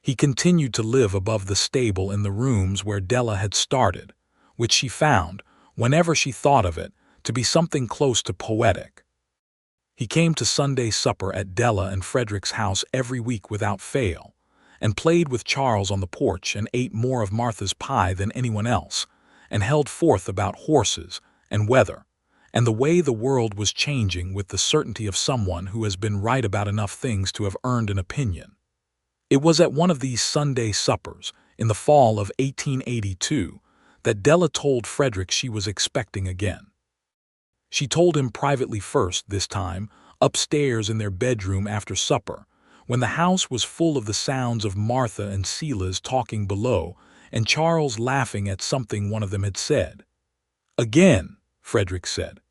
He continued to live above the stable in the rooms where Della had started, which she found, whenever she thought of it, to be something close to poetic. He came to Sunday supper at Della and Frederick's house every week without fail, and played with Charles on the porch and ate more of Martha's pie than anyone else, and held forth about horses and weather, and the way the world was changing with the certainty of someone who has been right about enough things to have earned an opinion. It was at one of these Sunday suppers, in the fall of 1882, that Della told Frederick she was expecting again. She told him privately first, this time, upstairs in their bedroom after supper, when the house was full of the sounds of Martha and Silas talking below and Charles laughing at something one of them had said. "Again," Frederick said.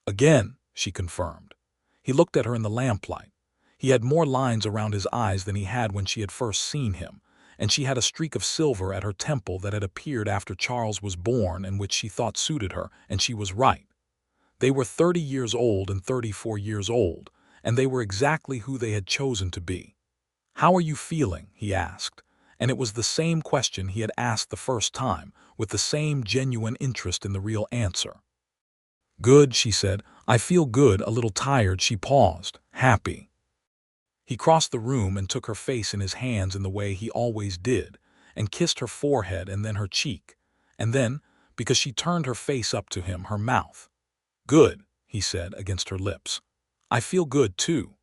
"Again," she confirmed. He looked at her in the lamplight. He had more lines around his eyes than he had when she had first seen him, and she had a streak of silver at her temple that had appeared after Charles was born and which she thought suited her, and she was right. They were 30 years old and 34 years old, and they were exactly who they had chosen to be. "How are you feeling?" he asked, and it was the same question he had asked the first time, with the same genuine interest in the real answer. "Good," she said. "I feel good, a little tired." She paused. "Happy." He crossed the room and took her face in his hands in the way he always did, and kissed her forehead and then her cheek, and then, because she turned her face up to him, her mouth. "Good," he said against her lips. "I feel good, too."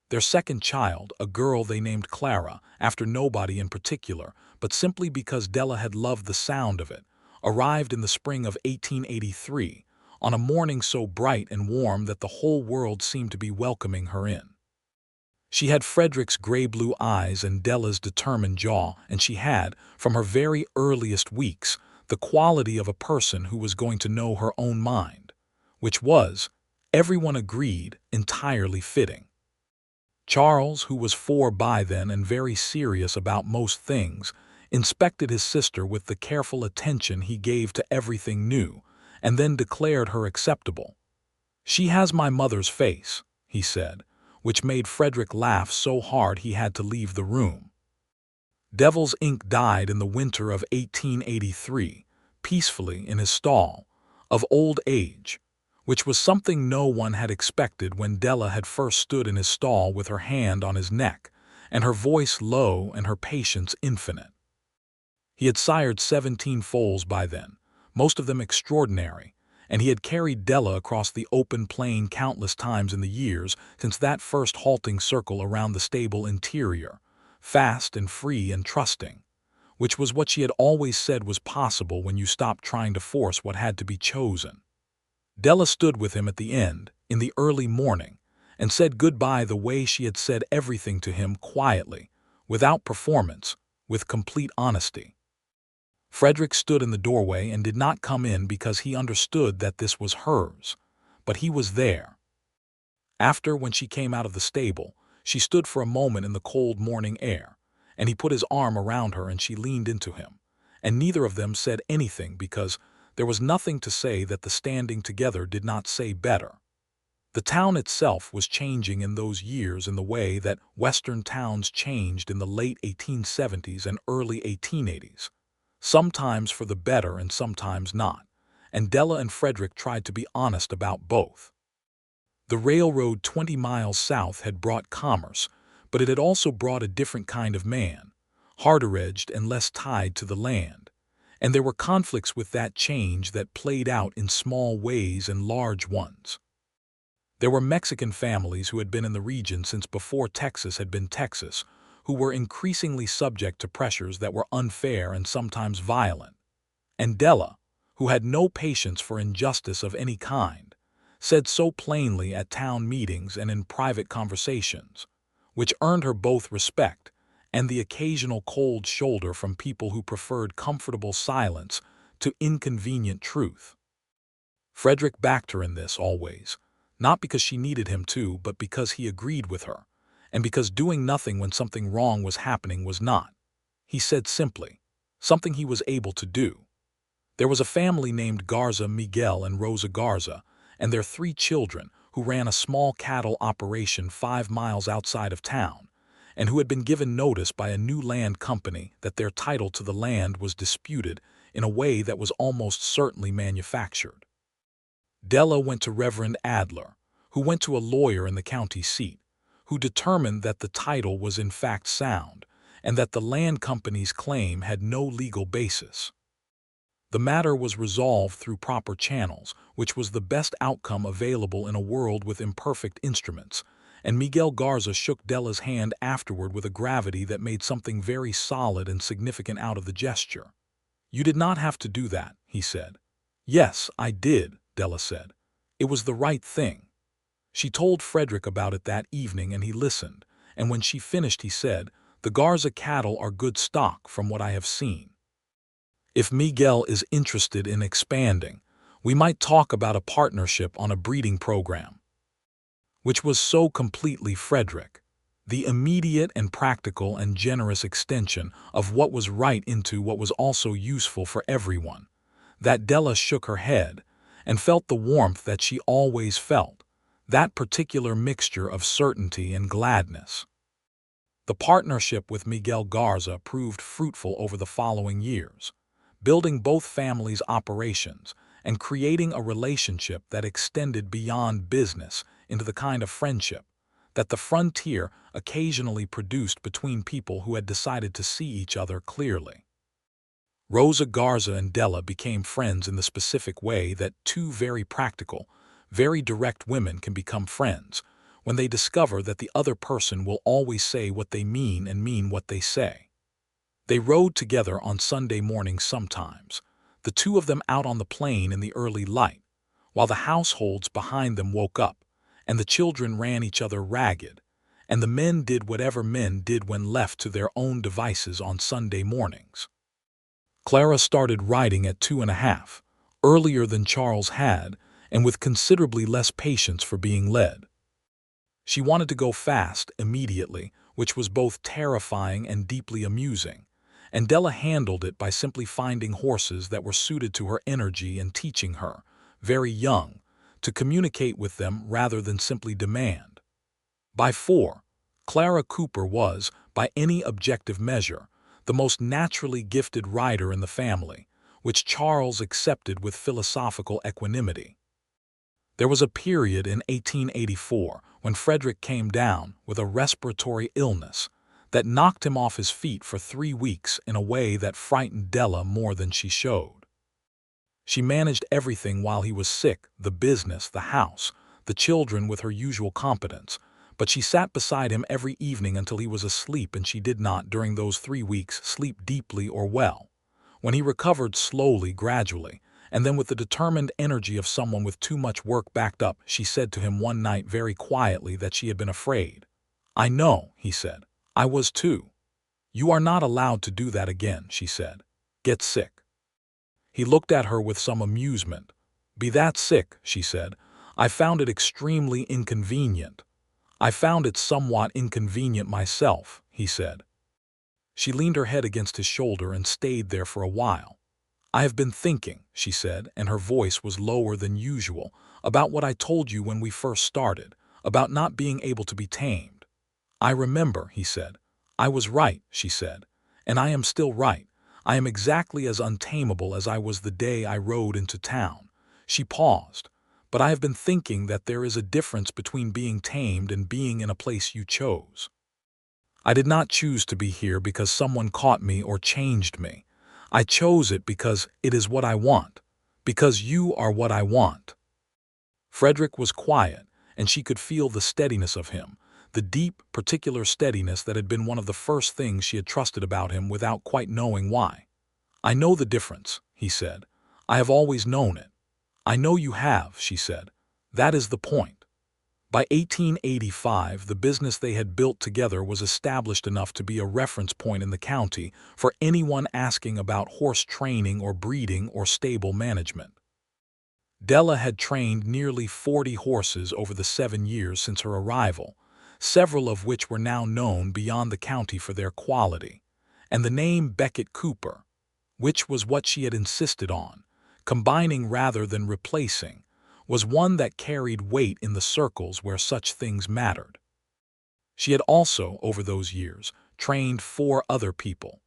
Their second child, a girl they named Clara, after nobody in particular, but simply because Della had loved the sound of it, arrived in the spring of 1883, on a morning so bright and warm that the whole world seemed to be welcoming her in. She had Frederick's gray-blue eyes and Della's determined jaw, and she had, from her very earliest weeks, the quality of a person who was going to know her own mind, which was, everyone agreed, entirely fitting. Charles, who was 4 by then and very serious about most things, inspected his sister with the careful attention he gave to everything new, and then declared her acceptable. "She has my mother's face," he said, which made Frederick laugh so hard he had to leave the room. Devil's Ink died in the winter of 1883, peacefully in his stall, of old age, which was something no one had expected when Della had first stood in his stall with her hand on his neck, and her voice low and her patience infinite. He had sired 17 foals by then, most of them extraordinary, and he had carried Della across the open plain countless times in the years since that first halting circle around the stable interior, fast and free and trusting, which was what she had always said was possible when you stopped trying to force what had to be chosen. Della stood with him at the end, in the early morning, and said goodbye the way she had said everything to him quietly, without performance, with complete honesty. Frederick stood in the doorway and did not come in because he understood that this was hers, but he was there. After, when she came out of the stable, she stood for a moment in the cold morning air, and he put his arm around her and she leaned into him, and neither of them said anything because there was nothing to say that the standing together did not say better. The town itself was changing in those years in the way that Western towns changed in the late 1870s and early 1880s, sometimes for the better and sometimes not, and Della and Frederick tried to be honest about both. The railroad 20 miles south had brought commerce, but it had also brought a different kind of man, harder-edged and less tied to the land, and there were conflicts with that change that played out in small ways and large ones. There were Mexican families who had been in the region since before Texas had been Texas, who were increasingly subject to pressures that were unfair and sometimes violent. And Della, who had no patience for injustice of any kind, said so plainly at town meetings and in private conversations, which earned her both respect and the occasional cold shoulder from people who preferred comfortable silence to inconvenient truth. Frederick backed her in this always, not because she needed him to, but because he agreed with her, and because doing nothing when something wrong was happening was not, he said simply, something he was able to do. There was a family named Garza, Miguel, and Rosa Garza, and their 3 children who ran a small cattle operation 5 miles outside of town, and who had been given notice by a new land company that their title to the land was disputed in a way that was almost certainly manufactured. Della went to Reverend Adler, who went to a lawyer in the county seat, who determined that the title was in fact sound, and that the land company's claim had no legal basis. The matter was resolved through proper channels, which was the best outcome available in a world with imperfect instruments, and Miguel Garza shook Della's hand afterward with a gravity that made something very solid and significant out of the gesture. "You did not have to do that," he said. "Yes, I did," Della said. "It was the right thing." She told Frederick about it that evening and he listened, and when she finished he said, "The Garza cattle are good stock from what I have seen. If Miguel is interested in expanding, we might talk about a partnership on a breeding program." Which was so completely Frederick, the immediate and practical and generous extension of what was right into what was also useful for everyone, that Della shook her head and felt the warmth that she always felt, that particular mixture of certainty and gladness. The partnership with Miguel Garza proved fruitful over the following years, building both families' operations and creating a relationship that extended beyond business into the kind of friendship that the frontier occasionally produced between people who had decided to see each other clearly. Rosa Garza and Della became friends in the specific way that 2 very practical, very direct women can become friends when they discover that the other person will always say what they mean and mean what they say. They rode together on Sunday mornings sometimes, the 2 of them out on the plain in the early light, while the households behind them woke up, and the children ran each other ragged, and the men did whatever men did when left to their own devices on Sunday mornings. Clara started riding at 2.5, earlier than Charles had, and with considerably less patience for being led. She wanted to go fast immediately, which was both terrifying and deeply amusing, and Della handled it by simply finding horses that were suited to her energy and teaching her, very young, to communicate with them rather than simply demand. By 4, Clara Cooper was, by any objective measure, the most naturally gifted rider in the family, which Charles accepted with philosophical equanimity. There was a period in 1884 when Frederick came down with a respiratory illness that knocked him off his feet for 3 weeks in a way that frightened Della more than she showed. She managed everything while he was sick, the business, the house, the children with her usual competence, but she sat beside him every evening until he was asleep, and she did not, during those 3 weeks, sleep deeply or well. When he recovered slowly, gradually, and then with the determined energy of someone with too much work backed up, she said to him one night very quietly that she had been afraid. "I know," he said. "I was too." "You are not allowed to do that again," she said. "Get sick." He looked at her with some amusement. "Be that sick," she said. "I found it extremely inconvenient." "I found it somewhat inconvenient myself," he said. She leaned her head against his shoulder and stayed there for a while. "I have been thinking," she said, and her voice was lower than usual, "about what I told you when we first started, about not being able to be tamed." "I remember," he said. "I was right," she said, "and I am still right. I am exactly as untamable as I was the day I rode into town." She paused. "But I have been thinking that there is a difference between being tamed and being in a place you chose. I did not choose to be here because someone caught me or changed me. I chose it because it is what I want, because you are what I want." Frederick was quiet, and she could feel the steadiness of him, the deep, particular steadiness that had been one of the first things she had trusted about him without quite knowing why. "I know the difference," he said. "I have always known it." "I know you have," she said. "That is the point." By 1885, the business they had built together was established enough to be a reference point in the county for anyone asking about horse training or breeding or stable management. Della had trained nearly 40 horses over the 7 years since her arrival, several of which were now known beyond the county for their quality, and the name Beckett Cooper, which was what she had insisted on, combining rather than replacing, was one that carried weight in the circles where such things mattered. She had also, over those years, trained 4 other people,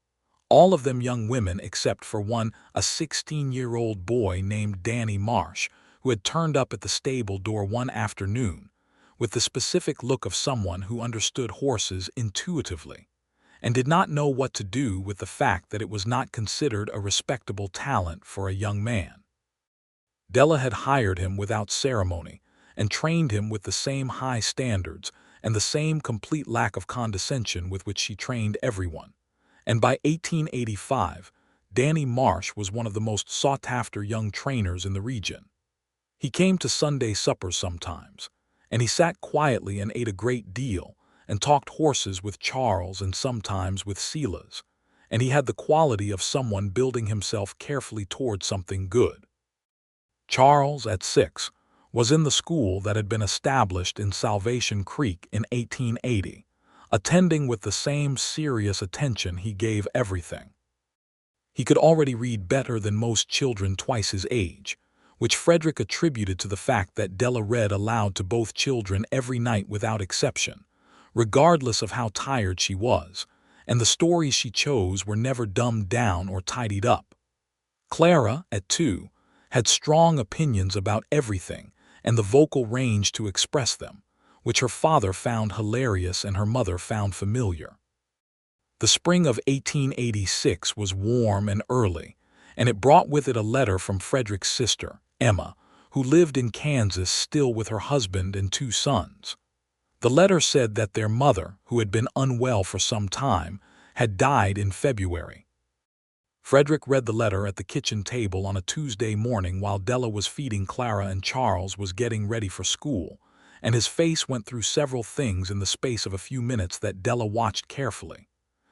all of them young women except for one, a 16-year-old boy named Danny Marsh, who had turned up at the stable door one afternoon, with the specific look of someone who understood horses intuitively, and did not know what to do with the fact that it was not considered a respectable talent for a young man. Della had hired him without ceremony and trained him with the same high standards and the same complete lack of condescension with which she trained everyone. And by 1885, Danny Marsh was one of the most sought-after young trainers in the region. He came to Sunday suppers sometimes, and he sat quietly and ate a great deal and talked horses with Charles and sometimes with Silas, and he had the quality of someone building himself carefully toward something good. Charles, at 6, was in the school that had been established in Salvation Creek in 1880, attending with the same serious attention he gave everything. He could already read better than most children twice his age, which Frederick attributed to the fact that Della read aloud to both children every night without exception, regardless of how tired she was, and the stories she chose were never dumbed down or tidied up. Clara, at 2, had strong opinions about everything and the vocal range to express them, which her father found hilarious and her mother found familiar. The spring of 1886 was warm and early, and it brought with it a letter from Frederick's sister, Emma, who lived in Kansas still with her husband and 2 sons. The letter said that their mother, who had been unwell for some time, had died in February. Frederick read the letter at the kitchen table on a Tuesday morning while Della was feeding Clara and Charles was getting ready for school, and his face went through several things in the space of a few minutes that Della watched carefully.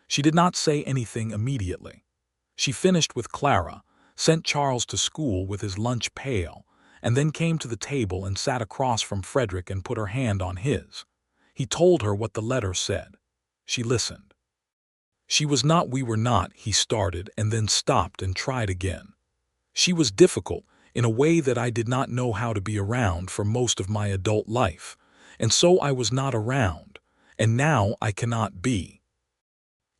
She did not say anything immediately. She finished with Clara, sent Charles to school with his lunch pail, and then came to the table and sat across from Frederick and put her hand on his. He told her what the letter said. She listened. We were not, he started and then stopped and tried again. She was difficult in a way that I did not know how to be around for most of my adult life, and so I was not around, and now I cannot be.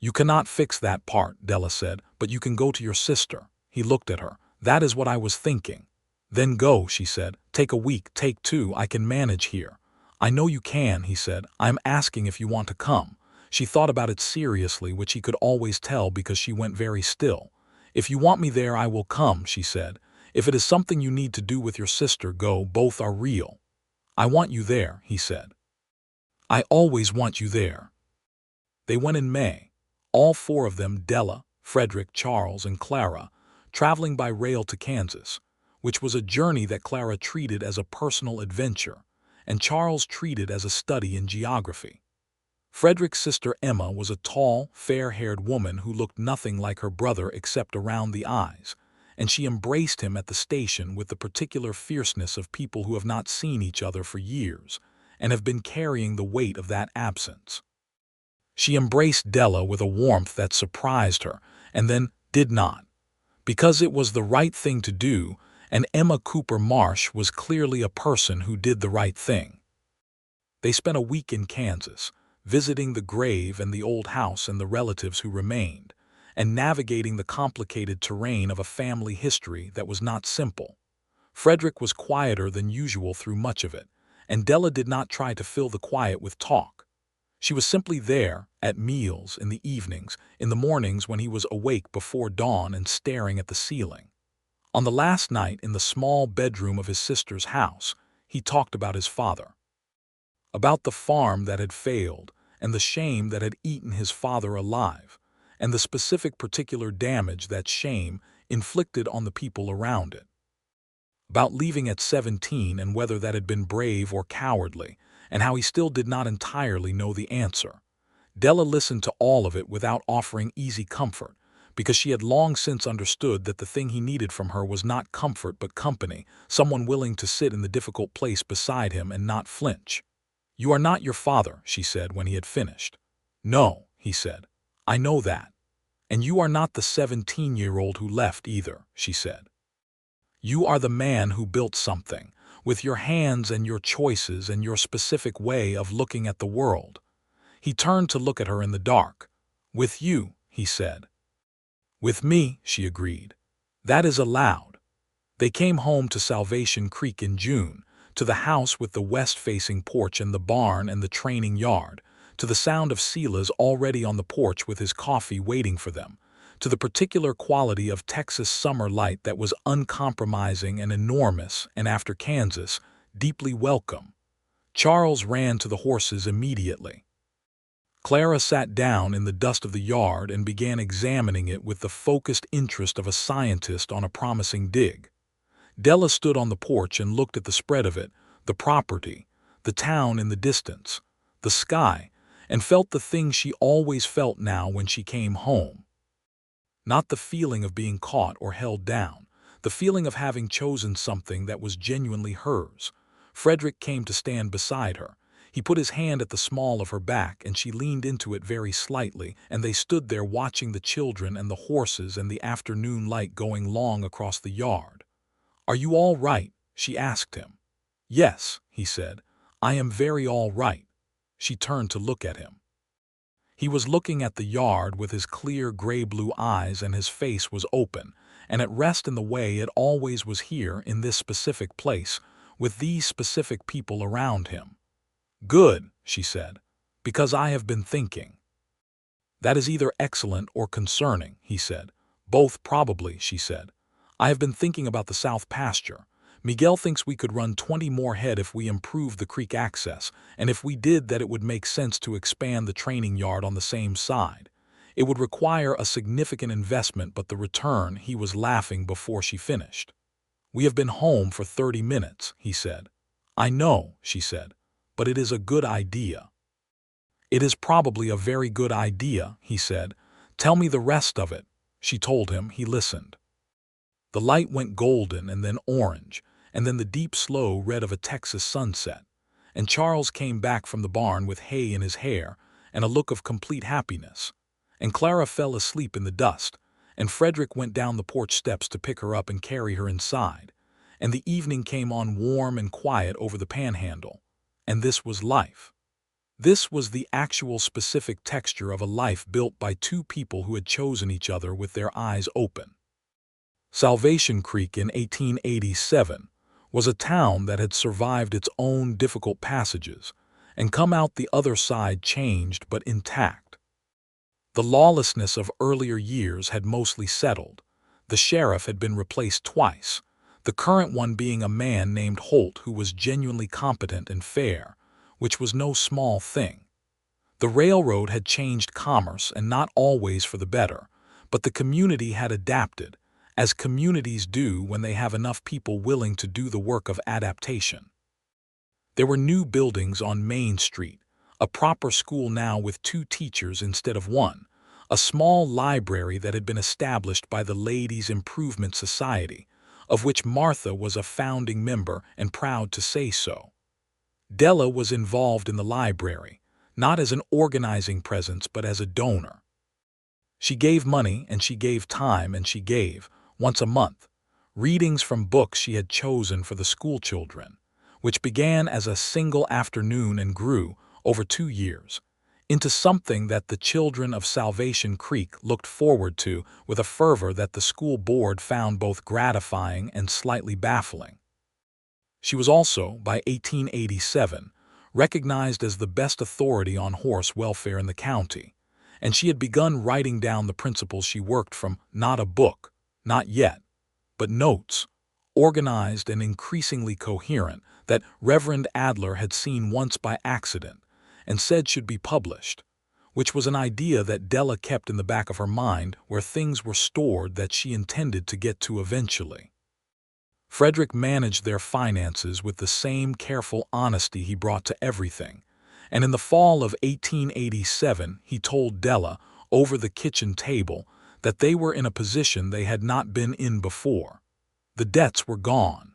You cannot fix that part, Della said, but you can go to your sister. He looked at her. That is what I was thinking. Then go, she said. Take a week, take two, I can manage here. I know you can, he said. I'm asking if you want to come. She thought about it seriously, which he could always tell because she went very still. If you want me there, I will come, she said. If it is something you need to do with your sister, go, both are real. I want you there, he said. I always want you there. They went in May. All four of them, Della, Frederick, Charles, and Clara, traveling by rail to Kansas, which was a journey that Clara treated as a personal adventure, and Charles treated as a study in geography. Frederick's sister Emma was a tall, fair-haired woman who looked nothing like her brother except around the eyes, and she embraced him at the station with the particular fierceness of people who have not seen each other for years and have been carrying the weight of that absence. She embraced Della with a warmth that surprised her and then did not, because it was the right thing to do, and Emma Cooper Marsh was clearly a person who did the right thing. They spent a week in Kansas, visiting the grave and the old house and the relatives who remained, and navigating the complicated terrain of a family history that was not simple. Frederick was quieter than usual through much of it, and Della did not try to fill the quiet with talk. She was simply there, at meals, in the evenings, in the mornings when he was awake before dawn and staring at the ceiling. On the last night in the small bedroom of his sister's house, he talked about his father. About the farm that had failed, and the shame that had eaten his father alive, and the specific particular damage that shame inflicted on the people around it. About leaving at 17 and whether that had been brave or cowardly, and how he still did not entirely know the answer. Della listened to all of it without offering easy comfort, because she had long since understood that the thing he needed from her was not comfort but company, someone willing to sit in the difficult place beside him and not flinch. You are not your father, she said when he had finished. No, he said. I know that. And you are not the 17-year-old who left either, she said. You are the man who built something, with your hands and your choices and your specific way of looking at the world. He turned to look at her in the dark. With you, he said. With me, she agreed. That is allowed. They came home to Salvation Creek in June, to the house with the west-facing porch and the barn and the training yard, to the sound of Silas already on the porch with his coffee waiting for them, to the particular quality of Texas summer light that was uncompromising and enormous and, after Kansas, deeply welcome. Charles ran to the horses immediately. Clara sat down in the dust of the yard and began examining it with the focused interest of a scientist on a promising dig. Della stood on the porch and looked at the spread of it, the property, the town in the distance, the sky, and felt the thing she always felt now when she came home. Not the feeling of being caught or held down, the feeling of having chosen something that was genuinely hers. Frederick came to stand beside her. He put his hand at the small of her back and she leaned into it very slightly, and they stood there watching the children and the horses and the afternoon light going long across the yard. Are you all right? She asked him. Yes, he said. I am very all right. She turned to look at him. He was looking at the yard with his clear gray-blue eyes, and his face was open and at rest in the way it always was here in this specific place, with these specific people around him. Good, she said, because I have been thinking. That is either excellent or concerning, he said. Both probably, she said. I have been thinking about the south pasture. Miguel thinks we could run 20 more head if we improved the creek access, and if we did that it would make sense to expand the training yard on the same side. It would require a significant investment, but the return, he was laughing before she finished. We have been home for 30 minutes, he said. I know, she said, but it is a good idea. It is probably a very good idea, he said. Tell me the rest of it. She told him. He listened. The light went golden and then orange, and then the deep slow red of a Texas sunset, and Charles came back from the barn with hay in his hair and a look of complete happiness, and Clara fell asleep in the dust, and Frederick went down the porch steps to pick her up and carry her inside, and the evening came on warm and quiet over the Panhandle, and this was life. This was the actual specific texture of a life built by two people who had chosen each other with their eyes open. Salvation Creek in 1887 was a town that had survived its own difficult passages and come out the other side changed but intact. The lawlessness of earlier years had mostly settled. The sheriff had been replaced twice, the current one being a man named Holt who was genuinely competent and fair, which was no small thing. The railroad had changed commerce, and not always for the better, but the community had adapted, as communities do when they have enough people willing to do the work of adaptation. There were new buildings on Main Street, a proper school now with 2 teachers instead of 1, a small library that had been established by the Ladies' Improvement Society, of which Martha was a founding member and proud to say so. Della was involved in the library, not as an organizing presence but as a donor. She gave money and she gave time and she gave, once a month, readings from books she had chosen for the schoolchildren, which began as a single afternoon and grew, over 2 years, into something that the children of Salvation Creek looked forward to with a fervor that the school board found both gratifying and slightly baffling. She was also, by 1887, recognized as the best authority on horse welfare in the county, and she had begun writing down the principles she worked from, not a book, not yet, but notes, organized and increasingly coherent, that Reverend Adler had seen once by accident and said should be published, which was an idea that Della kept in the back of her mind where things were stored that she intended to get to eventually. Frederick managed their finances with the same careful honesty he brought to everything, and in the fall of 1887 he told Della, over the kitchen table, that they were in a position they had not been in before. The debts were gone.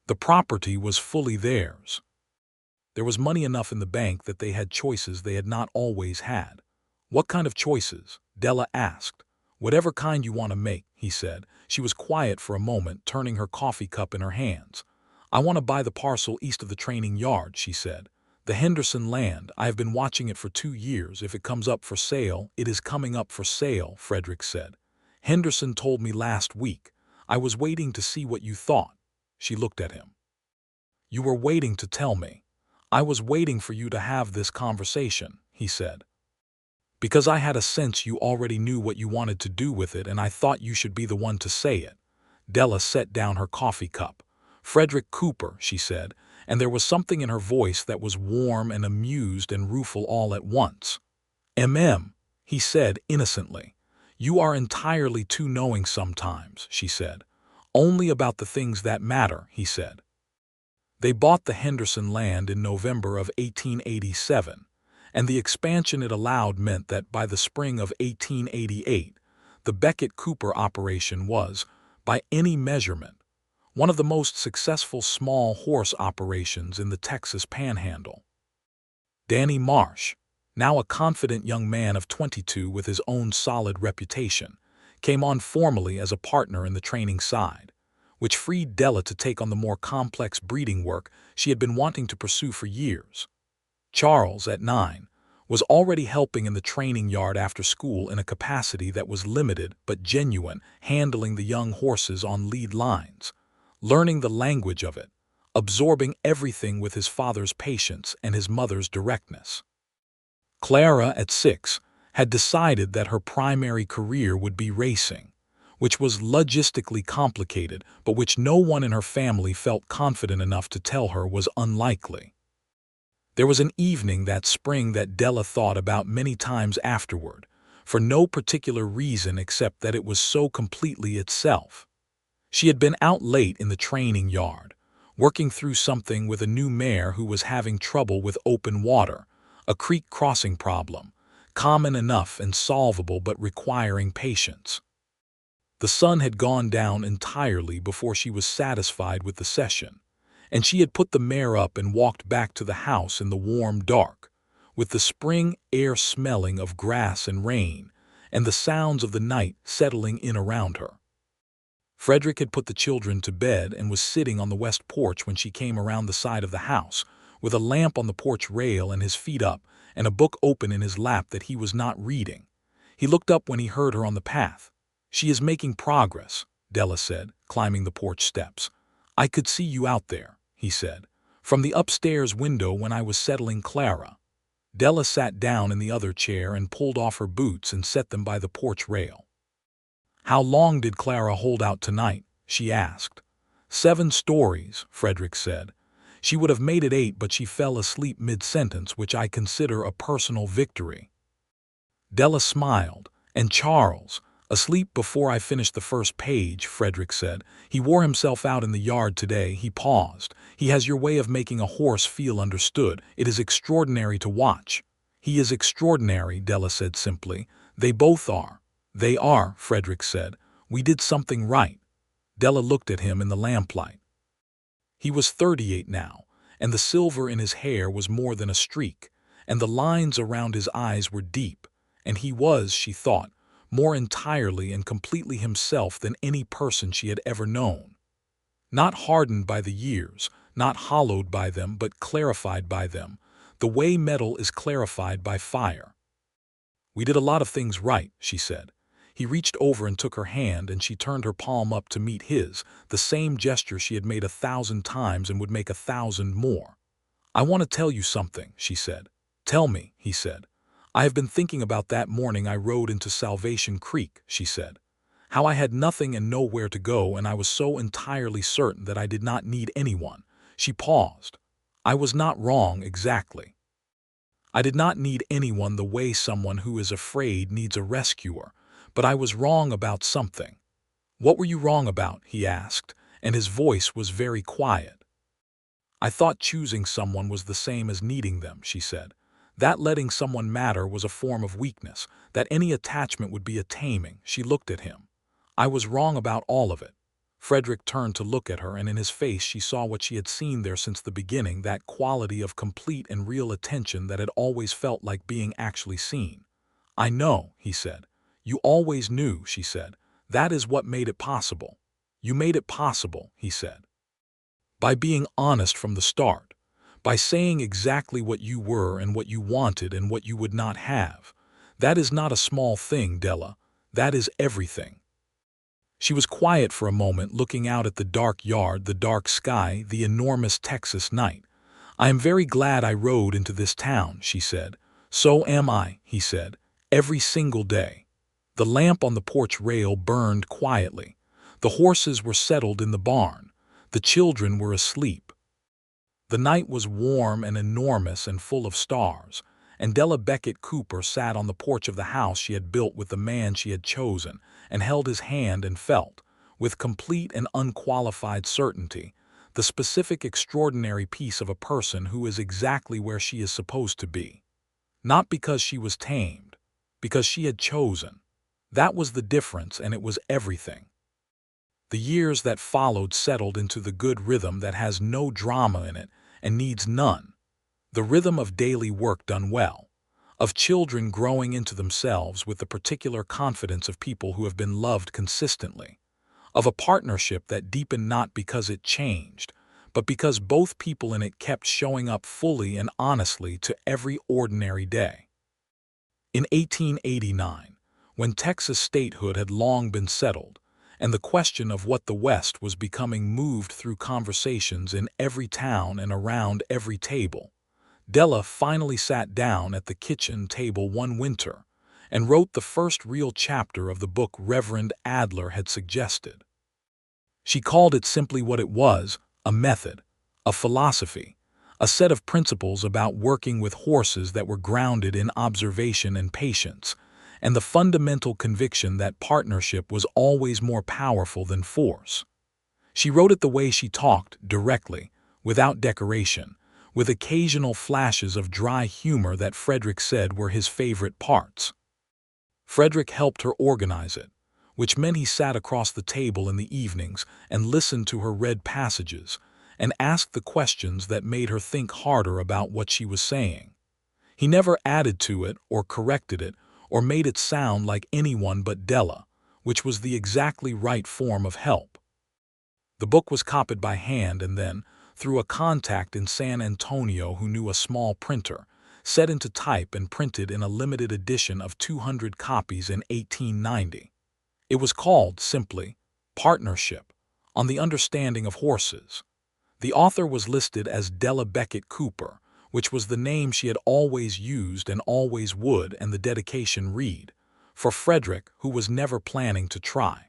The property was fully theirs. There was money enough in the bank that they had choices they had not always had. What kind of choices? Della asked. Whatever kind you want to make, he said. She was quiet for a moment, turning her coffee cup in her hands. I want to buy the parcel east of the training yard, she said. The Henderson land, I have been watching it for 2 years. If it comes up for sale, it is coming up for sale, Frederick said. Henderson told me last week. I was waiting to see what you thought. She looked at him. You were waiting to tell me. I was waiting for you to have this conversation, he said. Because I had a sense you already knew what you wanted to do with it, and I thought you should be the one to say it. Della set down her coffee cup. Frederick Cooper, she said, and there was something in her voice that was warm and amused and rueful all at once. He said innocently. You are entirely too knowing sometimes, she said. Only about the things that matter, he said. They bought the Henderson land in November of 1887, and the expansion it allowed meant that by the spring of 1888, the Beckett Cooper operation was, by any measurement, one of the most successful small horse operations in the Texas Panhandle. Danny Marsh, now a confident young man of 22 with his own solid reputation, came on formally as a partner in the training side, which freed Della to take on the more complex breeding work she had been wanting to pursue for years. Charles, at 9, was already helping in the training yard after school in a capacity that was limited but genuine, handling the young horses on lead lines, learning the language of it, absorbing everything with his father's patience and his mother's directness. Clara, at 6, had decided that her primary career would be racing, which was logistically complicated, but which no one in her family felt confident enough to tell her was unlikely. There was an evening that spring that Della thought about many times afterward, for no particular reason except that it was so completely itself. She had been out late in the training yard, working through something with a new mare who was having trouble with open water, a creek crossing problem, common enough and solvable but requiring patience. The sun had gone down entirely before she was satisfied with the session, and she had put the mare up and walked back to the house in the warm dark, with the spring air smelling of grass and rain, and the sounds of the night settling in around her. Frederick had put the children to bed and was sitting on the west porch when she came around the side of the house, with a lamp on the porch rail and his feet up, and a book open in his lap that he was not reading. He looked up when he heard her on the path. "She is making progress," Della said, climbing the porch steps. "I could see you out there," he said, "from the upstairs window when I was settling Clara." Della sat down in the other chair and pulled off her boots and set them by the porch rail. "How long did Clara hold out tonight?" she asked. "7 stories, Frederick said. "She would have made it 8, but she fell asleep mid-sentence, which I consider a personal victory." Della smiled. "And Charles, asleep before I finished the first page," Frederick said. "He wore himself out in the yard today." He paused. "He has your way of making a horse feel understood. It is extraordinary to watch." "He is extraordinary," Della said simply. "They both are." "They are," Frederick said. "We did something right." Della looked at him in the lamplight. He was 38 now, and the silver in his hair was more than a streak, and the lines around his eyes were deep, and he was, she thought, more entirely and completely himself than any person she had ever known. Not hardened by the years, not hollowed by them, but clarified by them, the way metal is clarified by fire. "We did a lot of things right," she said. He reached over and took her hand, and she turned her palm up to meet his, the same gesture she had made 1,000 times and would make 1,000 more. "I want to tell you something," she said. "Tell me," he said. "I have been thinking about that morning I rode into Salvation Creek," she said. "How I had nothing and nowhere to go, and I was so entirely certain that I did not need anyone." She paused. "I was not wrong exactly. I did not need anyone the way someone who is afraid needs a rescuer, but I was wrong about something." "What were you wrong about?" he asked, and his voice was very quiet. "I thought choosing someone was the same as needing them," she said. "That letting someone matter was a form of weakness, that any attachment would be a taming." She looked at him. "I was wrong about all of it." Frederick turned to look at her, and in his face she saw what she had seen there since the beginning, that quality of complete and real attention that had always felt like being actually seen. "I know," he said. "You always knew," she said. "That is what made it possible." "You made it possible," he said. "By being honest from the start. By saying exactly what you were and what you wanted and what you would not have. That is not a small thing, Della. That is everything." She was quiet for a moment, looking out at the dark yard, the dark sky, the enormous Texas night. "I am very glad I rode into this town," she said. "So am I," he said. "Every single day." The lamp on the porch rail burned quietly. The horses were settled in the barn. The children were asleep. The night was warm and enormous and full of stars, and Della Beckett Cooper sat on the porch of the house she had built with the man she had chosen, and held his hand and felt, with complete and unqualified certainty, the specific extraordinary peace of a person who is exactly where she is supposed to be. Not because she was tamed, because she had chosen. That was the difference, and it was everything. The years that followed settled into the good rhythm that has no drama in it and needs none. The rhythm of daily work done well, of children growing into themselves with the particular confidence of people who have been loved consistently, of a partnership that deepened not because it changed, but because both people in it kept showing up fully and honestly to every ordinary day. In 1889, when Texas statehood had long been settled, and the question of what the West was becoming moved through conversations in every town and around every table, Della finally sat down at the kitchen table one winter and wrote the first real chapter of the book Reverend Adler had suggested. She called it simply what it was, a method, a philosophy, a set of principles about working with horses that were grounded in observation and patience, and the fundamental conviction that partnership was always more powerful than force. She wrote it the way she talked, directly, without decoration, with occasional flashes of dry humor that Frederick said were his favorite parts. Frederick helped her organize it, which meant he sat across the table in the evenings and listened to her read passages and asked the questions that made her think harder about what she was saying. He never added to it or corrected it or made it sound like anyone but Della, which was the exactly right form of help. The book was copied by hand and then, through a contact in San Antonio who knew a small printer, set into type and printed in a limited edition of 200 copies in 1890. It was called, simply, Partnership, on the understanding of horses. The author was listed as Della Beckett Cooper, which was the name she had always used and always would, and the dedication read, for Frederick, who was never planning to try.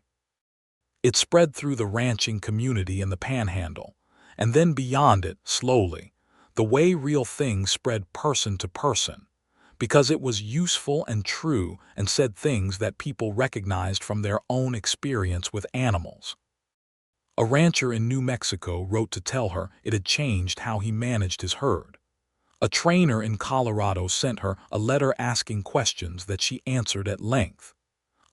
It spread through the ranching community in the Panhandle, and then beyond it, slowly, the way real things spread person to person, because it was useful and true and said things that people recognized from their own experience with animals. A rancher in New Mexico wrote to tell her it had changed how he managed his herd. A trainer in Colorado sent her a letter asking questions that she answered at length.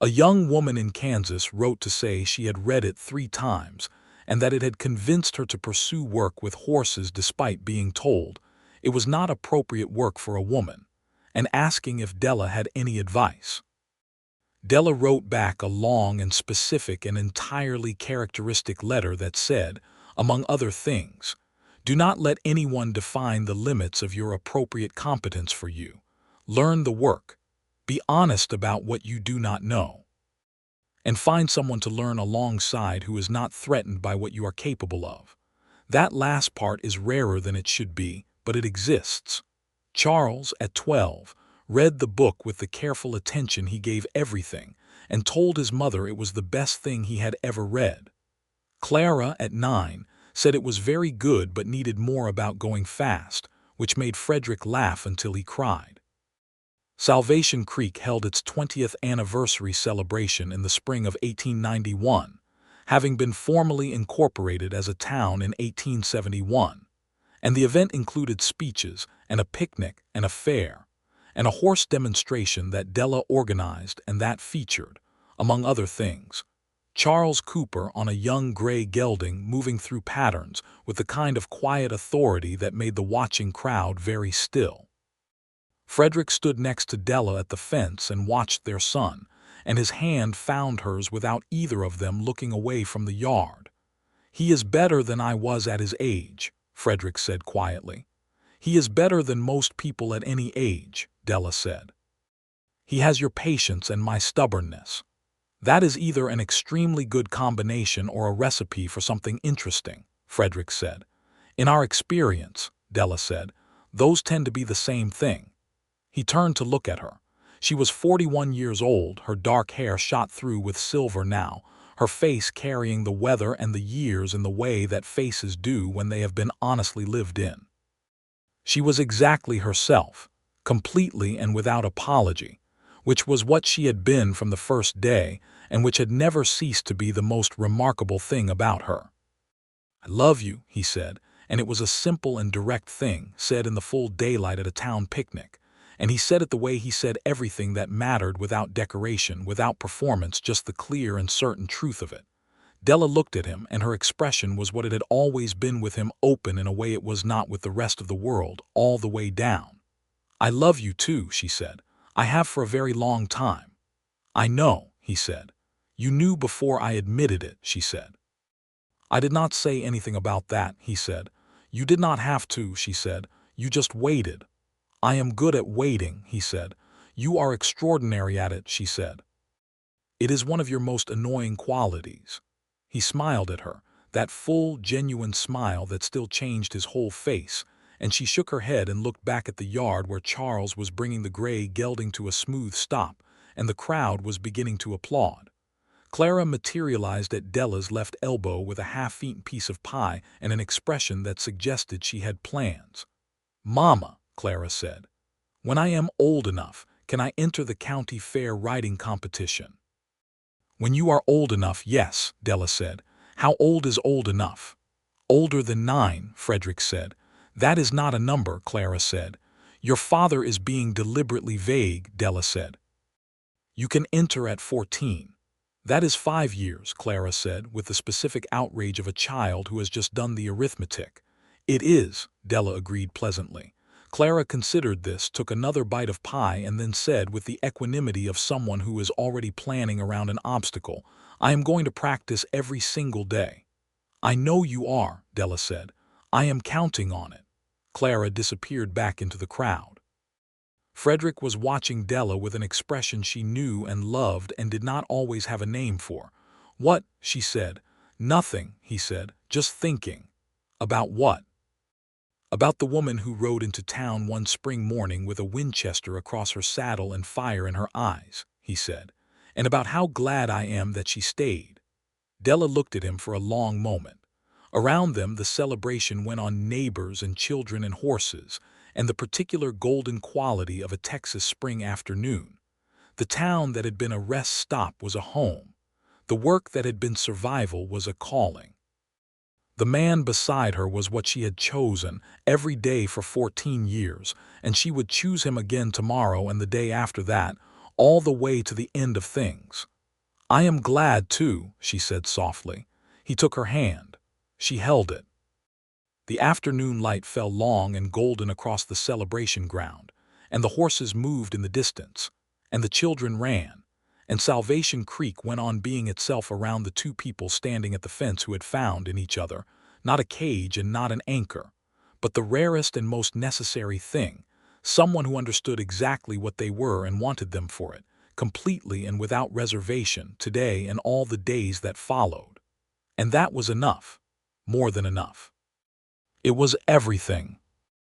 A young woman in Kansas wrote to say she had read it 3 times and that it had convinced her to pursue work with horses despite being told it was not appropriate work for a woman, and asking if Della had any advice. Della wrote back a long and specific and entirely characteristic letter that said, among other things, "Do not let anyone define the limits of your appropriate competence for you. Learn the work. Be honest about what you do not know. And find someone to learn alongside who is not threatened by what you are capable of. That last part is rarer than it should be, but it exists." Charles, at 12, read the book with the careful attention he gave everything and told his mother it was the best thing he had ever read. Clara, at 9, said it was very good but needed more about going fast, which made Frederick laugh until he cried. Salvation Creek held its 20th anniversary celebration in the spring of 1891, having been formally incorporated as a town in 1871, and the event included speeches and a picnic and a fair, and a horse demonstration that Della organized and that featured, among other things, Charles Cooper on a young gray gelding moving through patterns with the kind of quiet authority that made the watching crowd very still. Frederick stood next to Della at the fence and watched their son, and his hand found hers without either of them looking away from the yard. "He is better than I was at his age," Frederick said quietly. "He is better than most people at any age," Della said. "He has your patience and my stubbornness. That is either an extremely good combination or a recipe for something interesting," Frederick said. "In our experience," Della said, "those tend to be the same thing." He turned to look at her. She was 41 years old, her dark hair shot through with silver now, her face carrying the weather and the years in the way that faces do when they have been honestly lived in. She was exactly herself, completely and without apology, which was what she had been from the first day and which had never ceased to be the most remarkable thing about her. "I love you," he said, and it was a simple and direct thing, said in the full daylight at a town picnic. And he said it the way he said everything that mattered, without decoration, without performance, just the clear and certain truth of it. Della looked at him, and her expression was what it had always been with him, open in a way it was not with the rest of the world, all the way down. "I love you too," she said. "I have for a very long time." "I know," he said. "You knew before I admitted it," she said. "I did not say anything about that," he said. "You did not have to," she said. "You just waited." "I am good at waiting," he said. "You are extraordinary at it," she said. "It is one of your most annoying qualities." He smiled at her, that full, genuine smile that still changed his whole face, and she shook her head and looked back at the yard where Charles was bringing the gray gelding to a smooth stop, and the crowd was beginning to applaud. Clara materialized at Della's left elbow with a half-eaten piece of pie and an expression that suggested she had plans. "Mama," Clara said, "when I am old enough, Can I enter the county fair riding competition?" "When you are old enough, yes," Della said. "How old is old enough?" "Older than 9, Frederick said. "That is not a number," Clara said. "Your father is being deliberately vague," Della said. "You can enter at 14. "That is 5 years," Clara said, with the specific outrage of a child who has just done the arithmetic. "It is," Della agreed pleasantly. Clara considered this, took another bite of pie, and then said with the equanimity of someone who is already planning around an obstacle, "I am going to practice every single day." "I know you are," Della said. "I am counting on it." Clara disappeared back into the crowd. Frederick was watching Della with an expression she knew and loved and did not always have a name for. "What?" she said. "Nothing," he said. "Just thinking." "About what?" "About the woman who rode into town one spring morning with a Winchester across her saddle and fire in her eyes," he said. "And about how glad I am that she stayed." Della looked at him for a long moment. Around them the celebration went on, neighbors and children and horses, and the particular golden quality of a Texas spring afternoon. The town that had been a rest stop was a home. The work that had been survival was a calling. The man beside her was what she had chosen every day for 14 years, and she would choose him again tomorrow and the day after that, all the way to the end of things. "I am glad, too," she said softly. He took her hand. She held it. The afternoon light fell long and golden across the celebration ground, and the horses moved in the distance, and the children ran, and Salvation Creek went on being itself around the two people standing at the fence who had found in each other not a cage and not an anchor, but the rarest and most necessary thing, someone who understood exactly what they were and wanted them for it, completely and without reservation, today and all the days that followed. And that was enough, more than enough. It was everything.